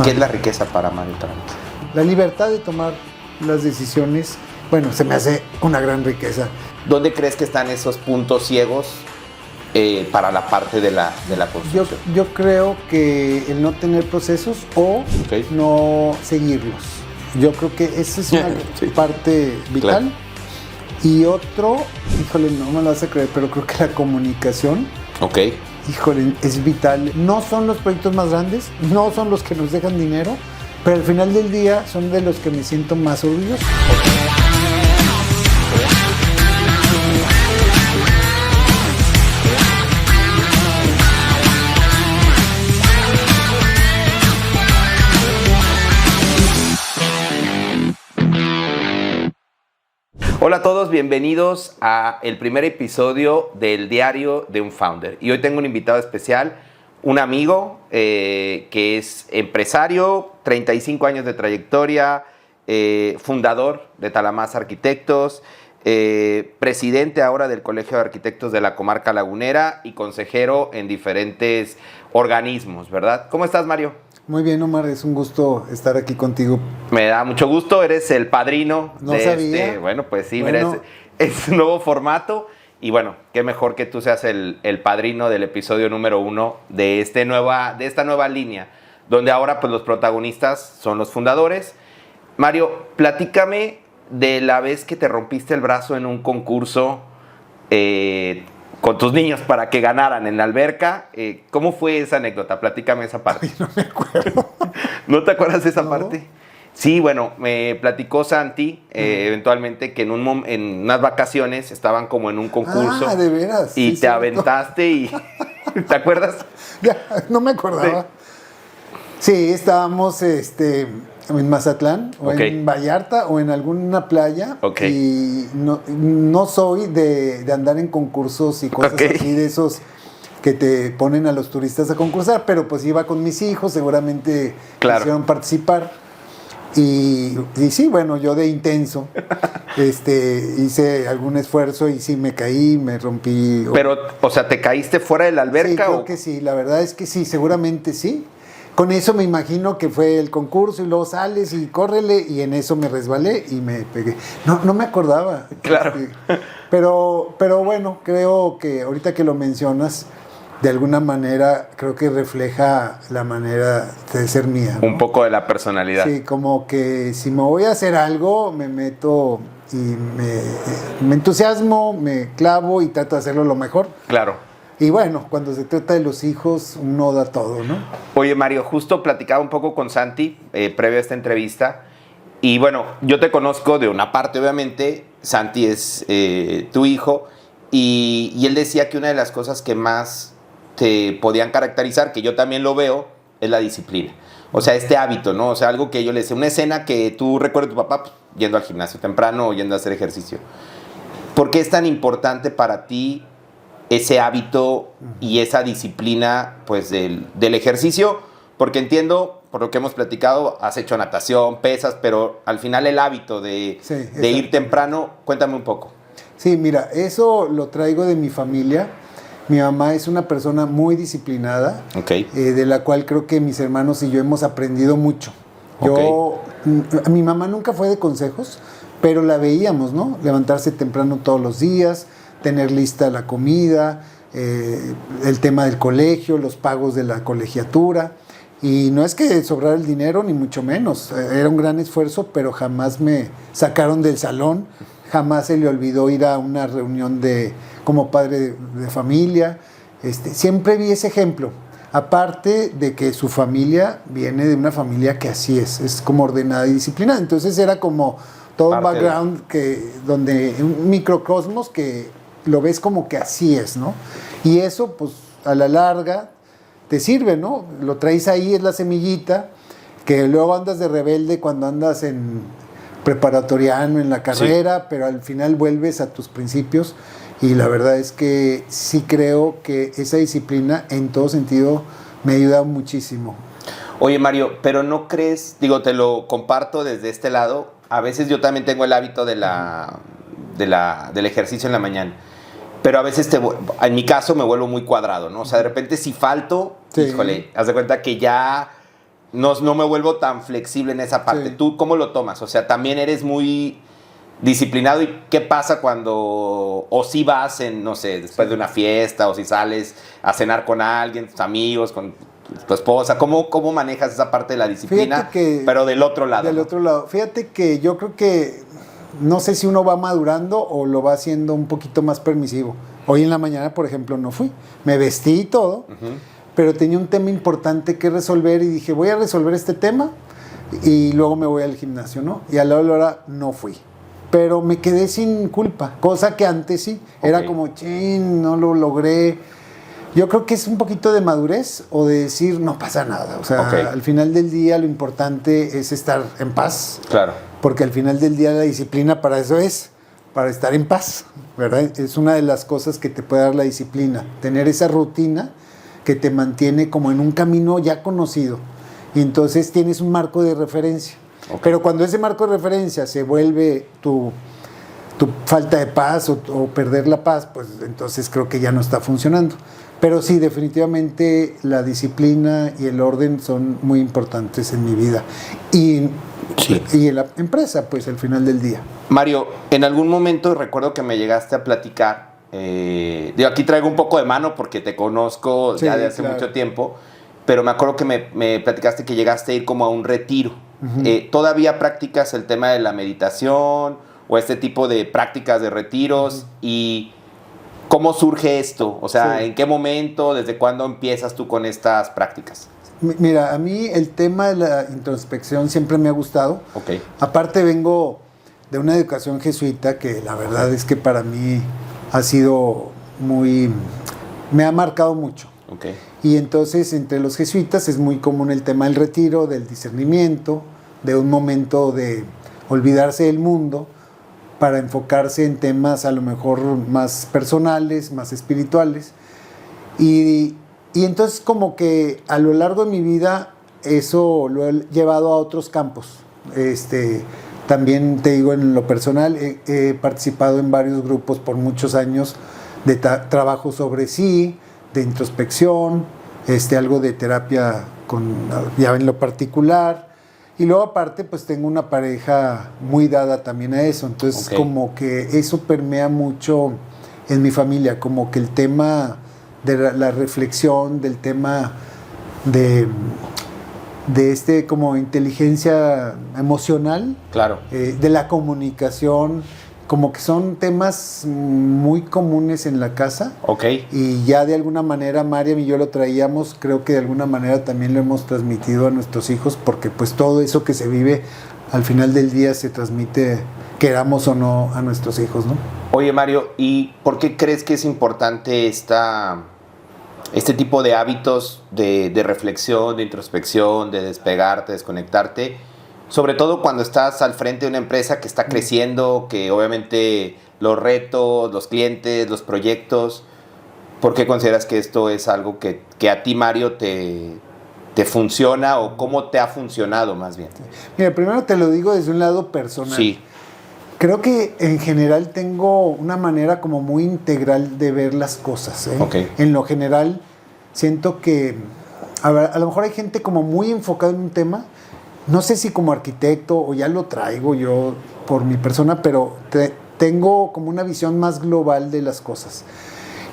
¿Qué es la riqueza para Mario Trant? La libertad de tomar las decisiones, bueno, se me hace una gran riqueza. ¿Dónde crees que están esos puntos ciegos para la parte de la construcción? Yo creo que el no tener procesos o no seguirlos. Yo creo que esa es una parte vital. Claro. Y otro, híjole, no me lo vas a creer, pero creo que la comunicación, híjole, es vital. No son los proyectos más grandes, no son los que nos dejan dinero, pero al final del día son de los que me siento más orgulloso. Hola a todos, bienvenidos a el primer episodio del Diario de un Founder. Y hoy tengo un invitado especial, un amigo que es empresario, 35 años de trayectoria, fundador de Talamás Arquitectos, presidente ahora del Colegio de Arquitectos de la Comarca Lagunera y consejero en diferentes organismos, ¿verdad? ¿Cómo estás, Mario? Muy bien, Omar, es un gusto estar aquí contigo. Me da mucho gusto, eres el padrino de sabía. Bueno, pues sí, bueno. Mira, es un nuevo formato y bueno, qué mejor que tú seas el padrino del episodio número 1 de esta nueva línea, donde ahora pues los protagonistas son los fundadores. Mario, platícame de la vez que te rompiste el brazo en un concurso con tus niños para que ganaran en la alberca. ¿Cómo fue esa anécdota? Platícame esa parte. Ay, no me acuerdo. ¿No te acuerdas de esa parte? Sí, bueno, me platicó Santi eventualmente que en unas vacaciones estaban como en un concurso. Ah, de veras. Y te aventaste y... ¿Te acuerdas? Ya, no me acordaba. Sí, estábamos en Mazatlán o en Vallarta o en alguna playa y no soy de andar en concursos y cosas así de esos que te ponen a los turistas a concursar, pero pues iba con mis hijos, seguramente quisieron participar y sí, bueno, yo de intenso hice algún esfuerzo y sí me caí, me rompí. Pero, o sea, ¿te caíste fuera de la alberca? Sí, creo que sí, la verdad es que sí, seguramente sí. Con eso me imagino que fue el concurso y luego sales y córrele y en eso me resbalé y me pegué. No me acordaba. Claro. Pero bueno, creo que ahorita que lo mencionas, de alguna manera creo que refleja la manera de ser mía, ¿no? Un poco de la personalidad. Sí, como que si me voy a hacer algo, me meto y me entusiasmo, me clavo y trato de hacerlo lo mejor. Claro. Y bueno, cuando se trata de los hijos, uno da todo, ¿no? Oye, Mario, justo platicaba un poco con Santi previo a esta entrevista. Y bueno, yo te conozco de una parte, obviamente. Santi es tu hijo. Y él decía que una de las cosas que más te podían caracterizar, que yo también lo veo, es la disciplina. O sea, este hábito, ¿no? O sea, algo que yo le decía, una escena que tú recuerdas a tu papá pues, yendo al gimnasio temprano o yendo a hacer ejercicio. ¿Por qué es tan importante para ti ese hábito y esa disciplina pues del ejercicio? Porque entiendo, por lo que hemos platicado, has hecho natación, pesas, pero al final el hábito de ir temprano, cuéntame un poco. Sí, mira, eso lo traigo de mi familia. Mi mamá es una persona muy disciplinada, de la cual creo que mis hermanos y yo hemos aprendido mucho. Mi mamá nunca fue de consejos, pero la veíamos, ¿no? Levantarse temprano todos los días, tener lista la comida, el tema del colegio, los pagos de la colegiatura. Y no es que sobrara el dinero, ni mucho menos. Era un gran esfuerzo, pero jamás me sacaron del salón. Jamás se le olvidó ir a una reunión como padre de familia. Siempre vi ese ejemplo. Aparte de que su familia viene de una familia que así es como ordenada y disciplinada. Entonces era como todo un background donde un microcosmos que lo ves como que así es, ¿no? Y eso, pues, a la larga te sirve, ¿no? Lo traes ahí, es la semillita, que luego andas de rebelde cuando andas en preparatoriano, en la carrera, pero al final vuelves a tus principios y la verdad es que sí creo que esa disciplina en todo sentido me ha ayudado muchísimo. Oye, Mario, pero ¿no crees? Digo, te lo comparto desde este lado. A veces yo también tengo el hábito del ejercicio en la mañana. Pero a veces, en mi caso, me vuelvo muy cuadrado, ¿no? O sea, de repente si falto, híjole, haz de cuenta que ya no me vuelvo tan flexible en esa parte. Sí. ¿Tú cómo lo tomas? O sea, también eres muy disciplinado. ¿Y qué pasa cuando, o si vas en, no sé, después de una fiesta, o si sales a cenar con alguien, tus amigos, con tu esposa? ¿Cómo manejas esa parte de la disciplina, pero del otro lado? Del otro lado. Fíjate que yo creo que, no sé si uno va madurando o lo va haciendo un poquito más permisivo. Hoy en la mañana, por ejemplo, no fui. Me vestí y todo, pero tenía un tema importante que resolver y dije, voy a resolver este tema y luego me voy al gimnasio, ¿no? Y a la hora no fui. Pero me quedé sin culpa, cosa que antes sí. Era como, chin, no lo logré. Yo creo que es un poquito de madurez o de decir, no pasa nada. O sea, al final del día lo importante es estar en paz. Claro. Porque al final del día la disciplina para eso es, para estar en paz, ¿verdad? Es una de las cosas que te puede dar la disciplina. Tener esa rutina que te mantiene como en un camino ya conocido. Y entonces tienes un marco de referencia. Pero cuando ese marco de referencia se vuelve tu falta de paz o perder la paz, pues entonces creo que ya no está funcionando. Pero sí, definitivamente la disciplina y el orden son muy importantes en mi vida. Y en la empresa, pues al final del día. Mario, en algún momento recuerdo que me llegaste a platicar, aquí traigo un poco de mano porque te conozco ya de hace mucho tiempo, pero me acuerdo que me platicaste que llegaste a ir como a un retiro. ¿Todavía practicas el tema de la meditación o este tipo de prácticas de retiros? ¿Y cómo surge esto? O sea, ¿en qué momento, desde cuándo empiezas tú con estas prácticas? Mira, a mí el tema de la introspección siempre me ha gustado. Aparte vengo de una educación jesuita que la verdad es que para mí ha sido me ha marcado mucho. Y entonces entre los jesuitas es muy común el tema del retiro, del discernimiento, de un momento de olvidarse del mundo para enfocarse en temas a lo mejor más personales, más espirituales. Y entonces como que a lo largo de mi vida eso lo he llevado a otros campos. También te digo, en lo personal he participado en varios grupos por muchos años de trabajo sobre sí, de introspección, algo de terapia ya en lo particular. Y luego aparte pues tengo una pareja muy dada también a eso. Entonces como que eso permea mucho en mi familia, como que el tema de la reflexión, del tema de como inteligencia emocional, de la comunicación, como que son temas muy comunes en la casa. Y ya de alguna manera Mariam y yo lo traíamos, creo que de alguna manera también lo hemos transmitido a nuestros hijos, porque pues todo eso que se vive al final del día se transmite, queramos o no, a nuestros hijos, ¿no? Oye, Mario, ¿y por qué crees que es importante este tipo de hábitos de reflexión, de introspección, de despegarte, desconectarte? Sobre todo cuando estás al frente de una empresa que está creciendo, que obviamente los retos, los clientes, los proyectos. ¿Por qué consideras que esto es algo que a ti, Mario, te funciona, o cómo te ha funcionado más bien? Mira, primero te lo digo desde un lado personal. Sí. Creo que en general tengo una manera como muy integral de ver las cosas. En lo general siento que a lo mejor hay gente como muy enfocada en un tema. No sé si como arquitecto o ya lo traigo yo por mi persona, pero tengo como una visión más global de las cosas.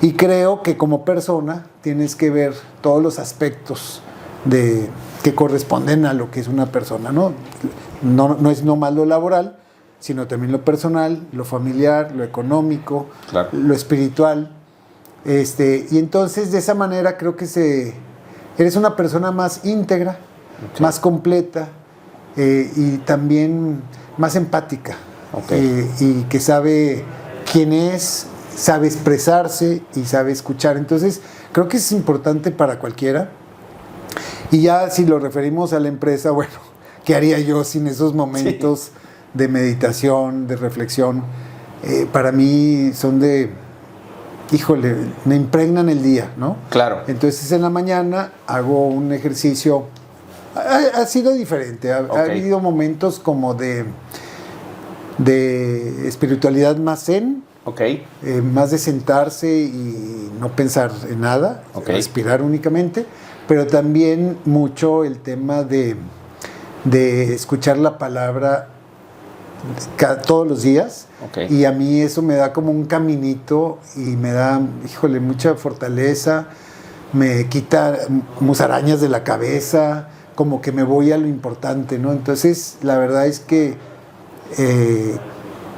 Y creo que como persona tienes que ver todos los aspectos que corresponden a lo que es una persona, ¿no? No es nomás lo laboral, sino también lo personal, lo familiar, lo económico, lo espiritual. Y entonces de esa manera creo que eres una persona más íntegra, más completa, y también más empática, y que sabe quién es, sabe expresarse y sabe escuchar. Entonces creo que es importante para cualquiera. Y ya si lo referimos a la empresa, bueno, ¿qué haría yo sin esos momentos de meditación, de reflexión? Para mí son me impregnan el día, ¿no? Claro. Entonces en la mañana hago un ejercicio. Ha sido diferente. Ha habido momentos como de espiritualidad más zen, más de sentarse y no pensar en nada, respirar únicamente. pero también mucho el tema de escuchar la palabra todos los días. Okay. Y a mí eso me da como un caminito y me da, híjole, mucha fortaleza, me quita musarañas de la cabeza, como que me voy a lo importante, ¿no? Entonces, la verdad es que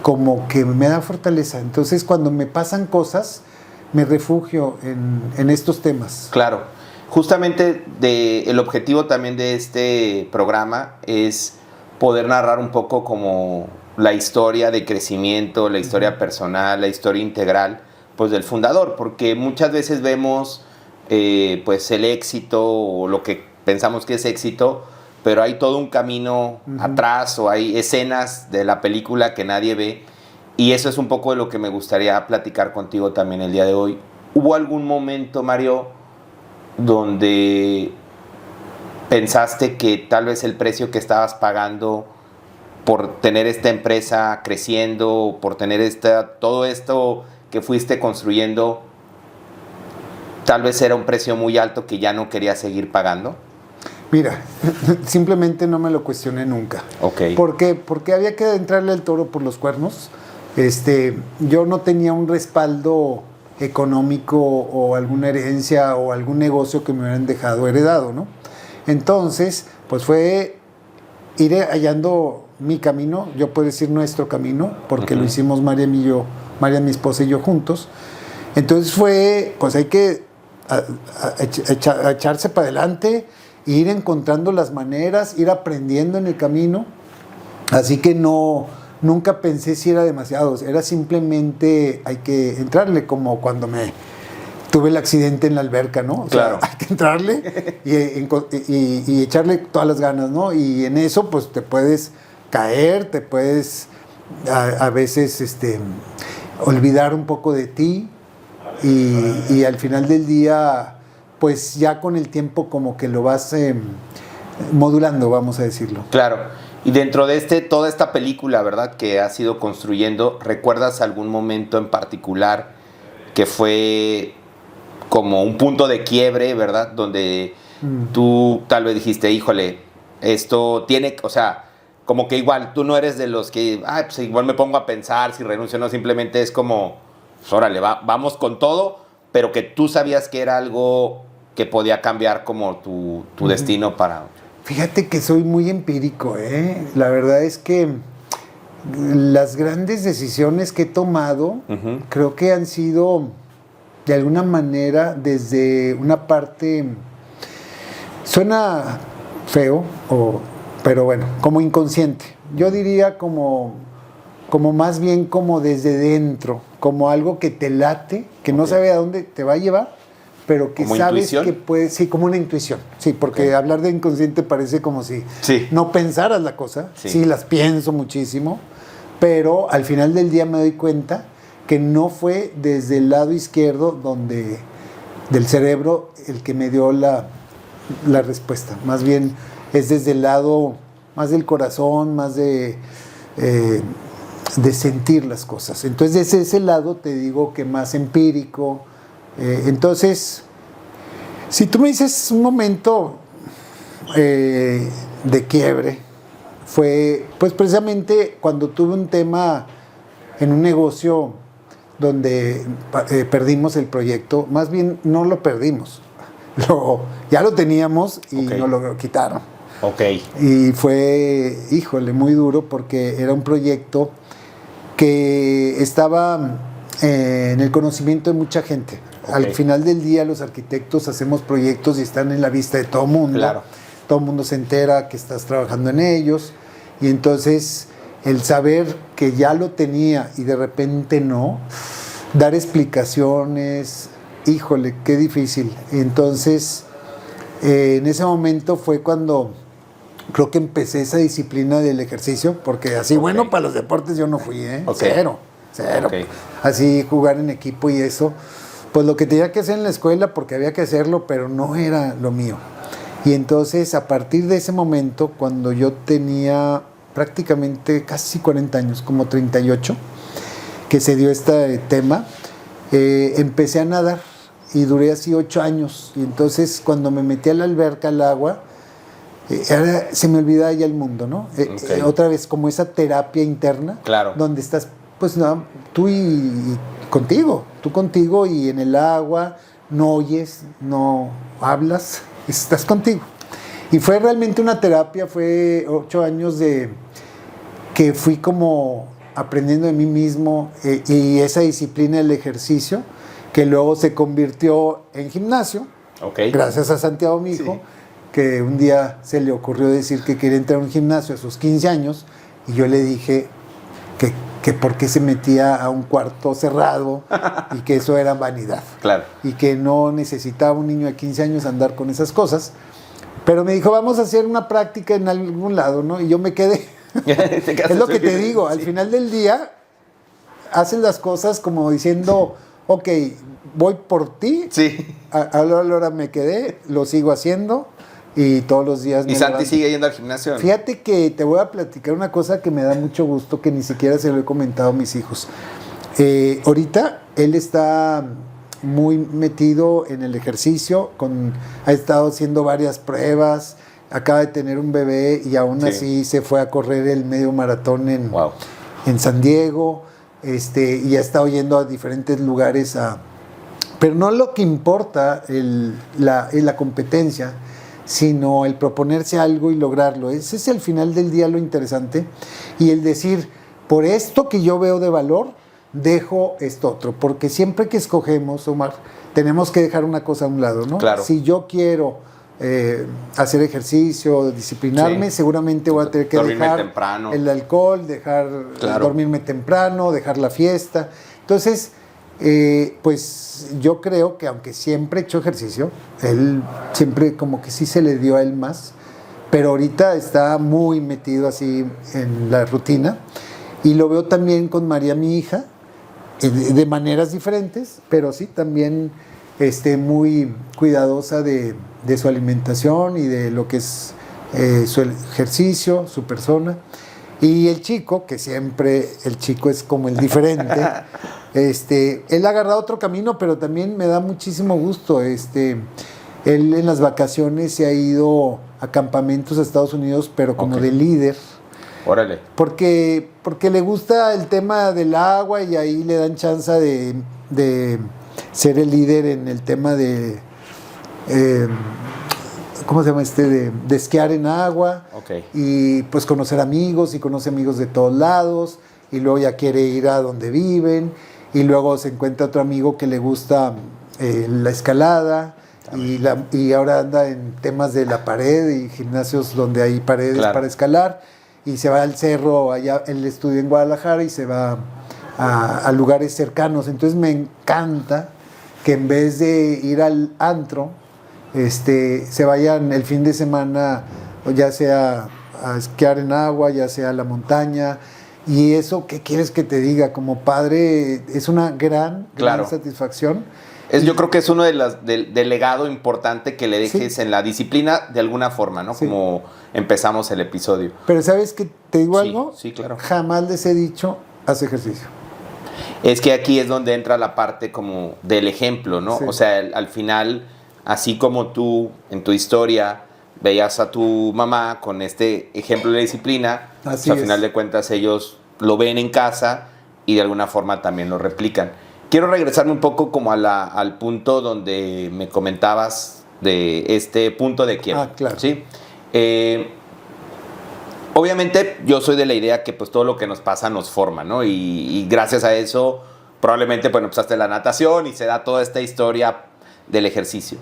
como que me da fortaleza. Entonces, cuando me pasan cosas, me refugio en estos temas. Claro. Justamente el objetivo también de este programa es poder narrar un poco como la historia de crecimiento, la historia personal, la historia integral, pues del fundador, porque muchas veces vemos pues el éxito o lo que pensamos que es éxito, pero hay todo un camino atrás o hay escenas de la película que nadie ve, y eso es un poco de lo que me gustaría platicar contigo también el día de hoy. ¿Hubo algún momento, Mario, donde pensaste que tal vez el precio que estabas pagando por tener esta empresa creciendo, por tener todo esto que fuiste construyendo, tal vez era un precio muy alto que ya no querías seguir pagando? Mira, simplemente no me lo cuestioné nunca. Okay. ¿Por qué? Porque había que entrarle al toro por los cuernos. Yo no tenía un respaldo económico o alguna herencia o algún negocio que me hubieran dejado heredado, ¿no? Entonces, pues fue ir hallando mi camino, yo puedo decir nuestro camino, porque lo hicimos María, mi esposa y yo juntos. Entonces fue, pues hay que echarse para adelante, ir encontrando las maneras, ir aprendiendo en el camino. Así que nunca pensé si era demasiado, era simplemente hay que entrarle, como cuando tuve el accidente en la alberca, ¿no? Claro. Hay que entrarle y echarle todas las ganas, ¿no? Y en eso, pues, te puedes caer, te puedes a veces olvidar un poco de ti y al final del día, pues, ya con el tiempo como que lo vas modulando, vamos a decirlo. Claro. Y dentro de toda esta película, ¿verdad?, que has ido construyendo, ¿recuerdas algún momento en particular que fue como un punto de quiebre, ¿verdad?, donde tú tal vez dijiste, híjole, esto tiene, o sea, como que igual tú no eres de los que, pues igual me pongo a pensar si renuncio o no, simplemente es como, pues órale, vamos con todo, pero que tú sabías que era algo que podía cambiar como tu destino para... Fíjate que soy muy empírico, ¿eh? La verdad es que las grandes decisiones que he tomado creo que han sido de alguna manera desde una parte, suena feo, pero bueno, como inconsciente. Yo diría como más bien como desde dentro, como algo que te late, que no sabe a dónde te va a llevar, pero que sabes intuición, que puede, sí, como una intuición, sí, porque hablar de inconsciente parece como si no pensaras la cosa, sí, las pienso muchísimo, pero al final del día me doy cuenta que no fue desde el lado izquierdo del cerebro el que me dio la respuesta, más bien es desde el lado más del corazón, más de sentir las cosas. Entonces desde ese lado te digo que más empírico. Entonces, si tú me dices un momento de quiebre, fue pues precisamente cuando tuve un tema en un negocio donde perdimos el proyecto. Más bien no lo perdimos, ya lo teníamos y nos lo quitaron. Y fue, híjole, muy duro porque era un proyecto que estaba en el conocimiento de mucha gente. Al final del día los arquitectos hacemos proyectos y están en la vista de todo el mundo. Claro. Todo el mundo se entera que estás trabajando en ellos. Y entonces el saber que ya lo tenía y de repente no, dar explicaciones, híjole, qué difícil. Y entonces en ese momento fue cuando creo que empecé esa disciplina del ejercicio, porque así bueno para los deportes yo no fui, cero. Así jugar en equipo y eso, pues lo que tenía que hacer en la escuela porque había que hacerlo, pero no era lo mío. Y entonces a partir de ese momento, cuando yo tenía prácticamente casi 40 años, como 38, que se dio este tema, empecé a nadar y duré así 8 años. Y entonces cuando me metí a la alberca, al agua, se me olvidaba ya el mundo, ¿no? Otra vez como esa terapia interna, claro, donde estás, pues no, tú tú contigo y en el agua, no oyes, no hablas, estás contigo. Y fue realmente una terapia, fue 8 años de que fui como aprendiendo de mí mismo y esa disciplina del ejercicio, que luego se convirtió en gimnasio, gracias a Santiago, mi hijo, que un día se le ocurrió decir que quería entrar a un gimnasio a sus 15 años, y yo le dije que por qué se metía a un cuarto cerrado y que eso era vanidad. Claro. Y que no necesitaba un niño de 15 años andar con esas cosas. Pero me dijo, vamos a hacer una práctica en algún lado, ¿no? Y yo me quedé. Es lo que te digo, al final del día haces las cosas como diciendo, ok, voy por ti. Sí. A la hora me quedé, lo sigo haciendo y todos los días me ¿Y Santi levanto. sigue yendo al gimnasio? Fíjate que te voy a platicar una cosa que me da mucho gusto, que ni siquiera se lo he comentado a mis hijos. Ahorita él está muy metido en el ejercicio, ha estado haciendo varias pruebas, acaba de tener un bebé y aún así se fue a correr el medio maratón en San Diego, y ha estado yendo a diferentes lugares pero no lo que importa la competencia, sino el proponerse algo y lograrlo. Ese es al final del día lo interesante, y el decir, por esto que yo veo de valor, dejo esto otro, porque siempre que escogemos, Omar, tenemos que dejar una cosa a un lado, ¿no? Claro. Si yo quiero hacer ejercicio, disciplinarme, seguramente voy a tener que dejar temprano. El alcohol, dormirme temprano, dejar la fiesta. Entonces, pues yo creo que aunque siempre he hecho ejercicio, él siempre como que sí se le dio a él más, pero ahorita está muy metido así en la rutina, y lo veo también con María, mi hija, de maneras diferentes, pero sí también muy cuidadosa de su alimentación y de lo que es su ejercicio, su persona. Y el chico, que siempre el chico es como el diferente, él ha agarrado otro camino, pero también me da muchísimo gusto. Él en las vacaciones se ha ido a campamentos a Estados Unidos, pero como de líder. Órale. Porque le gusta el tema del agua, y ahí le dan chance de ser el líder en el tema de ¿cómo se llama de esquiar en agua. Y pues conocer amigos, y conoce amigos de todos lados, y luego ya quiere ir a donde viven, y luego se encuentra otro amigo que le gusta la escalada, y ahora anda en temas de la pared y gimnasios donde hay paredes para escalar, y se va al cerro, allá él estudia en Guadalajara, y se va a lugares cercanos. Entonces me encanta que en vez de ir al antro, se vayan el fin de semana, ya sea a esquiar en agua, ya sea a la montaña. Y eso, ¿qué quieres que te diga? Como padre, es una gran satisfacción. Yo creo que es uno del legado importante que le dejes en la disciplina de alguna forma, ¿no? Como empezamos el episodio. Pero ¿sabes qué? ¿Te digo algo? Sí, claro. Jamás les he dicho, haz ejercicio. Es que aquí es donde entra la parte como del ejemplo, ¿no? O sea, al final, así como tú en tu historia veías a tu mamá con este ejemplo de disciplina, pues al final de cuentas ellos lo ven en casa y de alguna forma también lo replican. Quiero regresarme un poco como al punto donde me comentabas de este punto de quiebre. Claro. ¿Sí? Obviamente yo soy de la idea que pues todo lo que nos pasa nos forma, ¿no? Y gracias a eso probablemente pues empezaste la natación y se da toda esta historia del ejercicio.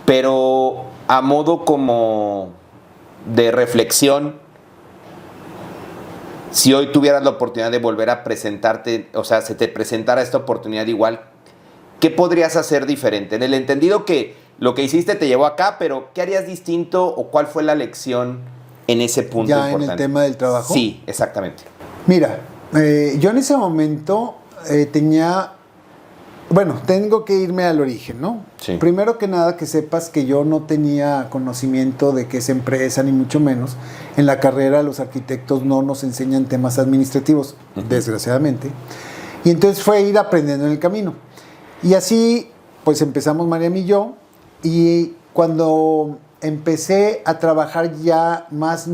Pero a modo como de reflexión, si hoy tuvieras la oportunidad de volver a presentarte, o sea, se te presentara esta oportunidad igual, ¿qué podrías hacer diferente? En el entendido que lo que hiciste te llevó acá, pero ¿qué harías distinto o cuál fue la lección en ese punto ya importante? ¿En el tema del trabajo? Sí, exactamente. Mira, yo en ese momento tengo que irme al origen, ¿no? Sí. Primero que nada, que sepas que yo no tenía conocimiento de qué es empresa, ni mucho menos. En la carrera los arquitectos no nos enseñan temas administrativos, desgraciadamente. Y entonces fue ir aprendiendo en el camino. Y así pues empezamos Mariam y yo, y cuando empecé a trabajar ya más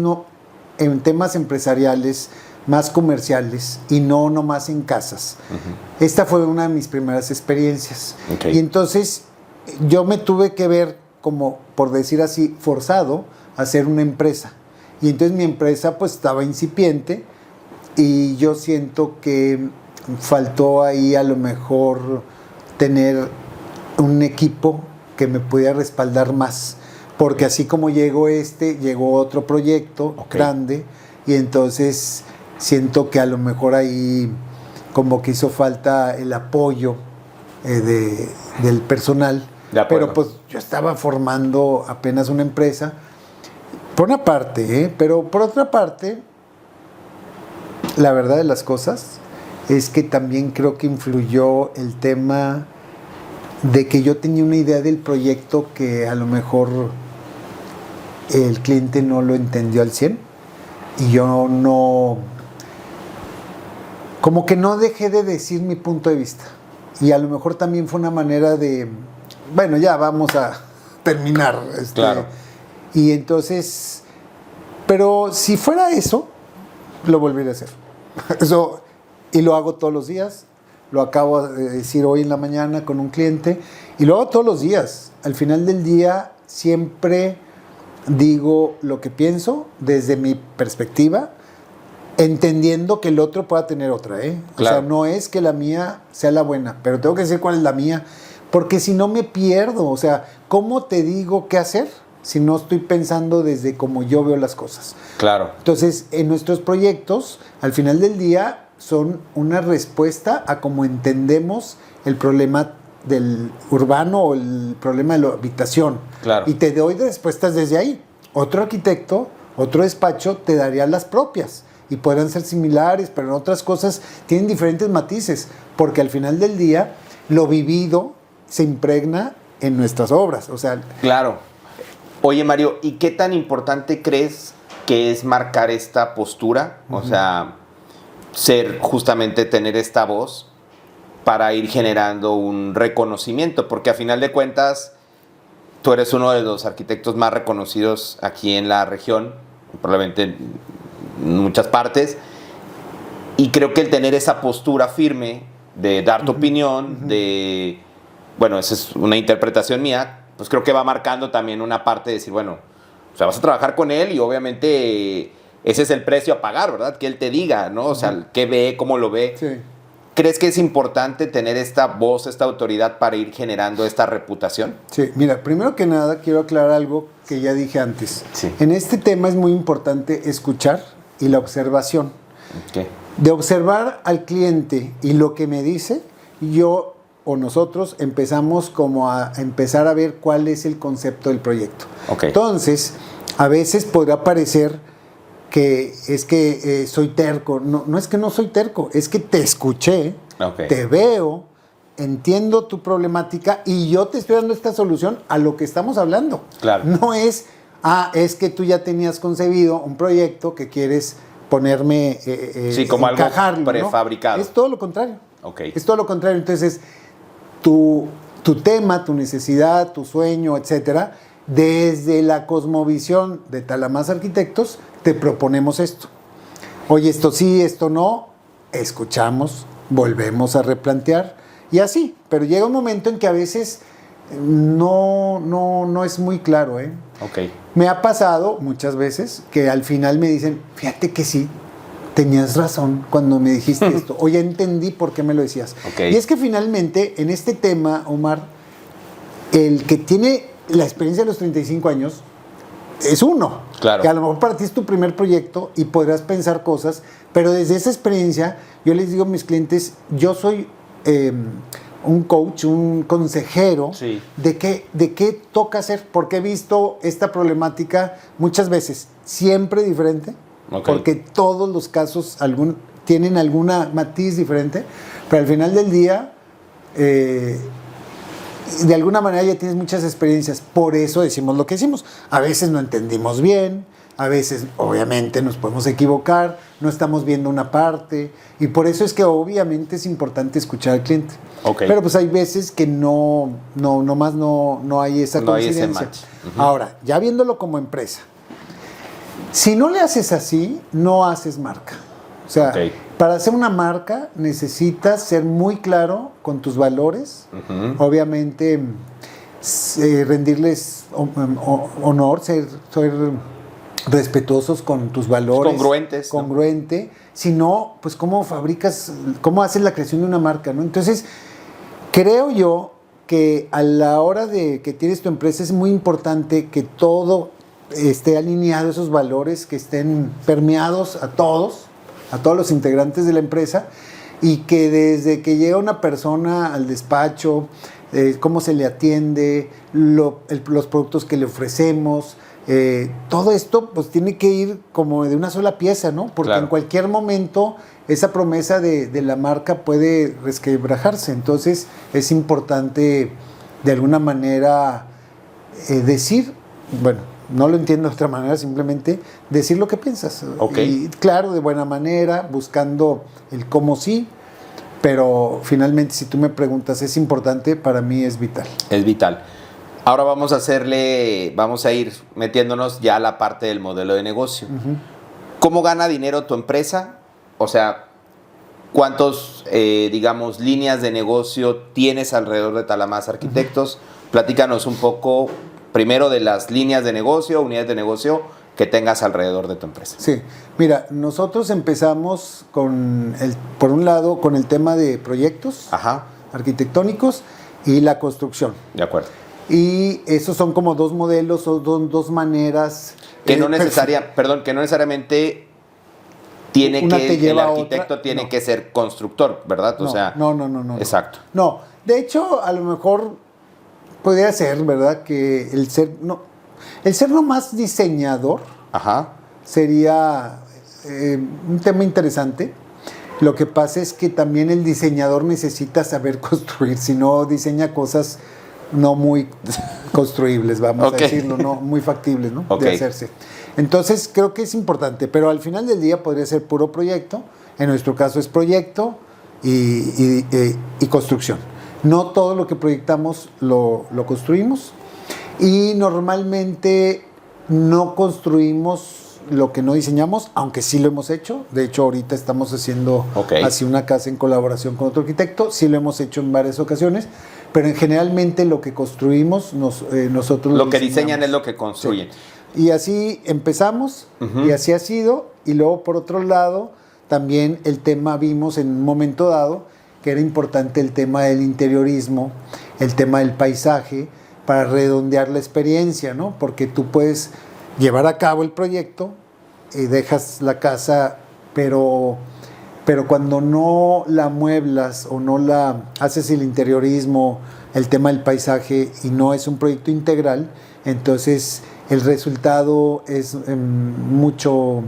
en temas empresariales, más comerciales y no nomás en casas. Esta fue una de mis primeras experiencias. Y entonces yo me tuve que ver como, por decir así, forzado a hacer una empresa. Y entonces mi empresa pues estaba incipiente y yo siento que faltó ahí a lo mejor tener un equipo que me pudiera respaldar más. Porque así como llegó otro proyecto grande y entonces siento que a lo mejor ahí como que hizo falta el apoyo del personal. Pero pues yo estaba formando apenas una empresa, por una parte, pero por otra parte, la verdad de las cosas es que también creo que influyó el tema de que yo tenía una idea del proyecto que a lo mejor el cliente no lo entendió al 100 y yo no, como que no dejé de decir mi punto de vista. Y a lo mejor también fue una manera de, bueno, ya vamos a terminar. Claro. Y entonces, pero si fuera eso, lo volvería a hacer. Eso, y lo hago todos los días. Lo acabo de decir hoy en la mañana con un cliente. Y lo hago todos los días. Al final del día, siempre digo lo que pienso desde mi perspectiva, entendiendo que el otro pueda tener otra, ¿eh? Claro. O sea, no es que la mía sea la buena, pero tengo que decir cuál es la mía, porque si no me pierdo. O sea, ¿cómo te digo qué hacer si no estoy pensando desde cómo yo veo las cosas? Claro. Entonces, en nuestros proyectos, al final del día, son una respuesta a cómo entendemos el problema del urbano o el problema de la habitación. Claro. Y te doy respuestas desde ahí. Otro arquitecto, otro despacho te daría las propias y podrán ser similares, pero en otras cosas tienen diferentes matices, porque al final del día lo vivido se impregna en nuestras obras. O sea, claro. Oye, Mario, ¿y qué tan importante crees que es marcar esta postura? O sea, justamente tener esta voz para ir generando un reconocimiento, porque a final de cuentas tú eres uno de los arquitectos más reconocidos aquí en la región, probablemente en muchas partes, y creo que el tener esa postura firme de dar tu opinión, de, bueno, esa es una interpretación mía, pues creo que va marcando también una parte de decir, bueno, o sea, vas a trabajar con él y obviamente ese es el precio a pagar, ¿verdad? Que él te diga, ¿no? O sea, qué ve, cómo lo ve. sí. ¿Crees que es importante tener esta voz, esta autoridad para ir generando esta reputación? Sí, mira, primero que nada quiero aclarar algo que ya dije antes. Sí. En este tema es muy importante escuchar y la observación. Okay. De observar al cliente y lo que me dice, yo o nosotros empezamos como a empezar a ver cuál es el concepto del proyecto. Okay. Entonces, a veces podrá parecer que es que soy terco. No, no es que no soy terco, es que te escuché, te veo, entiendo tu problemática y yo te estoy dando esta solución a lo que estamos hablando. Claro. No es, es que tú ya tenías concebido un proyecto que quieres ponerme, sí, como encajarlo, algo prefabricado. ¿no? Es todo lo contrario. Okay. Es todo lo contrario. Entonces, tu tema, tu necesidad, tu sueño, etcétera, desde la cosmovisión de Talamás Arquitectos, te proponemos esto. Oye, esto sí, esto no, escuchamos, volvemos a replantear y así. Pero llega un momento en que a veces no es muy claro, ¿eh? Okay. Me ha pasado muchas veces que al final me dicen, fíjate que sí, tenías razón cuando me dijiste esto, o ya entendí por qué me lo decías. Okay. Y es que finalmente, en este tema, Omar, el que tiene la experiencia de los 35 años es uno. Claro. Que a lo mejor para ti es tu primer proyecto y podrás pensar cosas, pero desde esa experiencia, yo les digo a mis clientes, yo soy un coach, un consejero, sí, de qué toca hacer, porque he visto esta problemática muchas veces, siempre diferente, porque todos los casos tienen alguna matiz diferente, pero al final del día, de alguna manera ya tienes muchas experiencias, por eso decimos lo que decimos. A veces no entendimos bien, A veces, obviamente, nos podemos equivocar, no estamos viendo una parte, y por eso es que obviamente es importante escuchar al cliente. Okay. Pero pues hay veces que no hay esa coincidencia. Hay ese match. Ahora, ya viéndolo como empresa, si no le haces así, no haces marca. O sea, para hacer una marca necesitas ser muy claro con tus valores, obviamente rendirles honor, ser respetuosos con tus valores. Congruentes. Congruente. ¿No? Si no, pues cómo haces la creación de una marca, ¿no? Entonces, creo yo que a la hora de que tienes tu empresa es muy importante que todo esté alineado, esos valores que estén permeados a todos los integrantes de la empresa, y que desde que llega una persona al despacho, cómo se le atiende, los productos que le ofrecemos, todo esto pues tiene que ir como de una sola pieza, ¿no? Porque en cualquier momento esa promesa de la marca puede resquebrajarse. Entonces es importante de alguna manera decir, bueno, no lo entiendo de otra manera, simplemente decir lo que piensas. Y claro, de buena manera, buscando el cómo sí, pero finalmente si tú me preguntas, ¿es importante? Para mí es vital. Es vital. Ahora vamos a ir metiéndonos ya a la parte del modelo de negocio. ¿Cómo gana dinero tu empresa? O sea, ¿cuántos, digamos, líneas de negocio tienes alrededor de Talamás Arquitectos? Platícanos un poco primero de las líneas de negocio, unidades de negocio que tengas alrededor de tu empresa. Sí, mira, nosotros empezamos por un lado, con el tema de proyectos arquitectónicos y la construcción. De acuerdo. Y esos son como dos modelos o dos maneras. Que no necesariamente el arquitecto tiene que ser constructor, ¿verdad? No. Exacto. No, de hecho, a lo mejor podría ser, ¿verdad? Que el ser nomás diseñador sería un tema interesante. Lo que pasa es que también el diseñador necesita saber construir, si no diseña cosas no muy construibles, vamos a decirlo, no muy factibles, ¿no? De hacerse. Entonces creo que es importante, pero al final del día podría ser puro proyecto. En nuestro caso es proyecto y construcción. No todo lo que proyectamos lo construimos, y normalmente no construimos lo que no diseñamos, aunque sí lo hemos hecho. De hecho, ahorita estamos haciendo así una casa en colaboración con otro arquitecto. Sí lo hemos hecho en varias ocasiones, pero generalmente lo que construimos nosotros lo que diseñan es lo que construyen. Sí. Y así empezamos, y así ha sido. Y luego, por otro lado, también vimos en un momento dado que era importante el tema del interiorismo, el tema del paisaje, para redondear la experiencia, ¿no? Porque tú puedes llevar a cabo el proyecto y dejas la casa, pero cuando no la amueblas o no la haces el interiorismo, el tema del paisaje, y no es un proyecto integral, entonces el resultado es mucho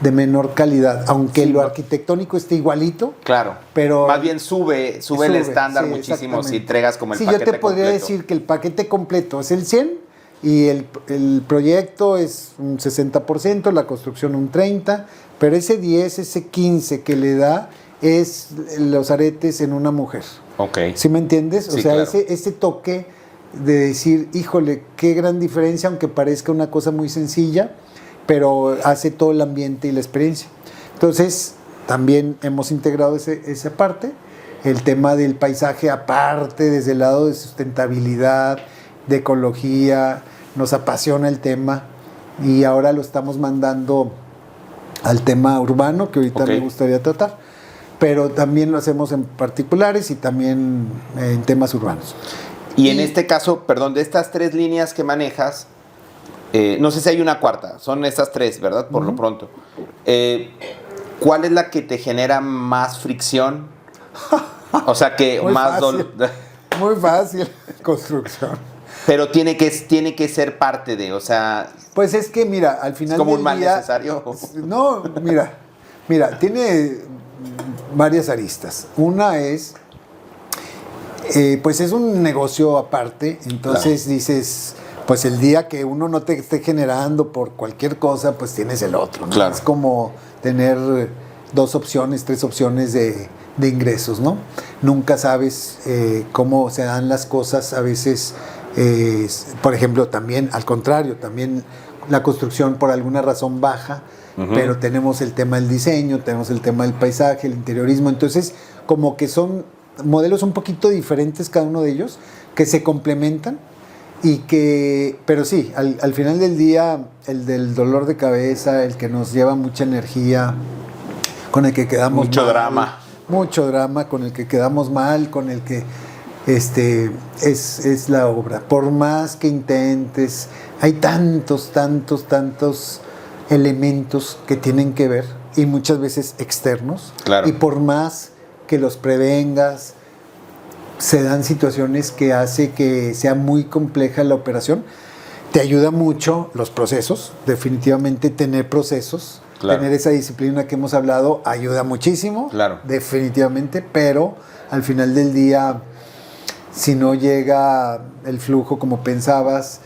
de menor calidad, aunque lo arquitectónico esté igualito. Claro, pero más bien sube el estándar muchísimo si entregas como el paquete completo. Sí, yo te podría decir que el paquete completo es el 100 y el proyecto es un 60%, la construcción un 30%, pero ese 10, ese 15 que le da es los aretes en una mujer. ¿Sí me entiendes? O sea, claro. ese toque de decir, híjole, qué gran diferencia, aunque parezca una cosa muy sencilla, pero hace todo el ambiente y la experiencia. Entonces, también hemos integrado esa parte, el tema del paisaje aparte, desde el lado de sustentabilidad, de ecología, nos apasiona el tema, y ahora lo estamos mandando al tema urbano, que ahorita me gustaría tratar, pero también lo hacemos en particulares y también en temas urbanos. Y en este caso, perdón, de estas 3 líneas que manejas, no sé si hay una cuarta, son estas 3, ¿verdad? Por lo pronto. ¿Cuál es la que te genera más fricción? O sea, que más dolor. Muy fácil, construcción. Pero tiene que ser parte de, o sea... Pues es que, mira, al final del día... ¿Es como un mal necesario? No, mira, tiene varias aristas. Una es, pues es un negocio aparte, entonces dices... pues el día que uno no te esté generando por cualquier cosa, pues tienes el otro, ¿no? Claro. Es como tener 2 opciones, 3 opciones de ingresos, ¿no? Nunca sabes cómo se dan las cosas. A veces, por ejemplo, también al contrario, también la construcción por alguna razón baja, pero tenemos el tema del diseño, tenemos el tema del paisaje, el interiorismo. Entonces, como que son modelos un poquito diferentes cada uno de ellos, que se complementan y que, pero sí, al final del día, el del dolor de cabeza, el que nos lleva mucha energía, con el que quedamos mucho drama, con el que quedamos mal, con el que es la obra. Por más que intentes, hay tantos elementos que tienen que ver, y muchas veces externos. Claro. Y por más que los prevengas, se dan situaciones que hace que sea muy compleja la operación. Te ayuda mucho los procesos, definitivamente tener procesos. Claro. Tener esa disciplina que hemos hablado ayuda muchísimo, claro, definitivamente, pero al final del día, si no llega el flujo como pensabas,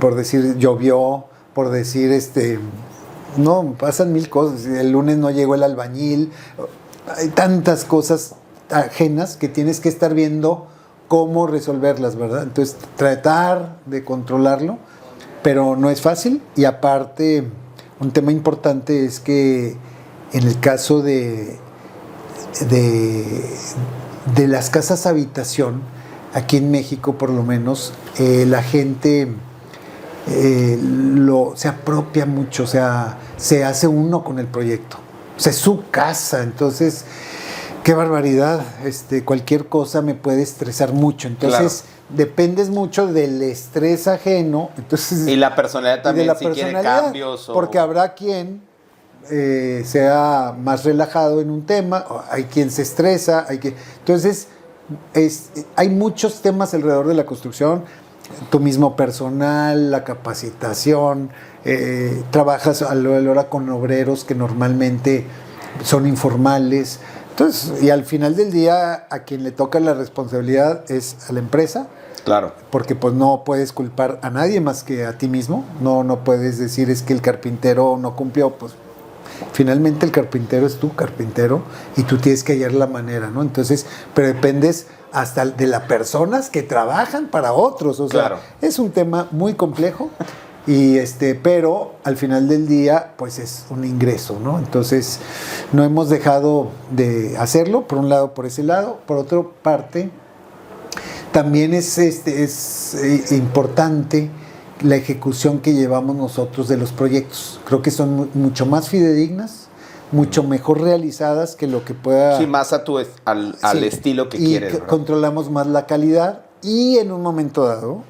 por decir llovió, por decir no, pasan 1000 cosas, el lunes no llegó el albañil, hay tantas cosas ajenas que tienes que estar viendo cómo resolverlas, ¿verdad? Entonces, tratar de controlarlo, pero no es fácil. Y aparte, un tema importante es que en el caso de las casas habitación, aquí en México por lo menos, la gente se apropia mucho, o sea, se hace uno con el proyecto. O sea, es su casa, entonces, qué barbaridad, cualquier cosa me puede estresar mucho. Entonces, claro, dependes mucho del estrés ajeno. Entonces, y la personalidad también, si quiere cambios. Porque habrá quien sea más relajado en un tema, hay quien se estresa, entonces, hay muchos temas alrededor de la construcción. Tu mismo personal, la capacitación, trabajas a la hora con obreros que normalmente son informales. Entonces, y al final del día, a quien le toca la responsabilidad es a la empresa. Claro. Porque pues no puedes culpar a nadie más que a ti mismo. No puedes decir es que el carpintero no cumplió. Pues finalmente el carpintero es tu carpintero y tú tienes que hallar la manera, ¿no? Entonces, pero dependes hasta de las personas que trabajan para otros. O sea, claro, es un tema muy complejo. Pero al final del día, pues es un ingreso, ¿no? Entonces, no hemos dejado de hacerlo, por un lado, por ese lado. Por otra parte, también es importante la ejecución que llevamos nosotros de los proyectos. Creo que son mucho más fidedignas, mucho mejor realizadas que lo que pueda... Sí, más al estilo que quieres. Y controlamos más la calidad y en un momento dado...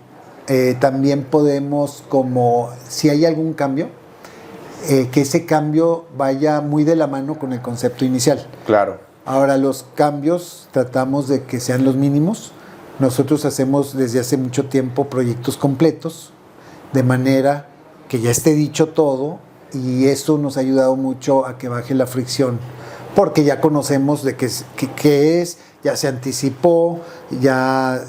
también podemos, como si hay algún cambio, que ese cambio vaya muy de la mano con el concepto inicial. Claro. Ahora, los cambios tratamos de que sean los mínimos. Nosotros hacemos desde hace mucho tiempo proyectos completos, de manera que ya esté dicho todo, y eso nos ha ayudado mucho a que baje la fricción, porque ya conocemos de qué es, ya se anticipó, ya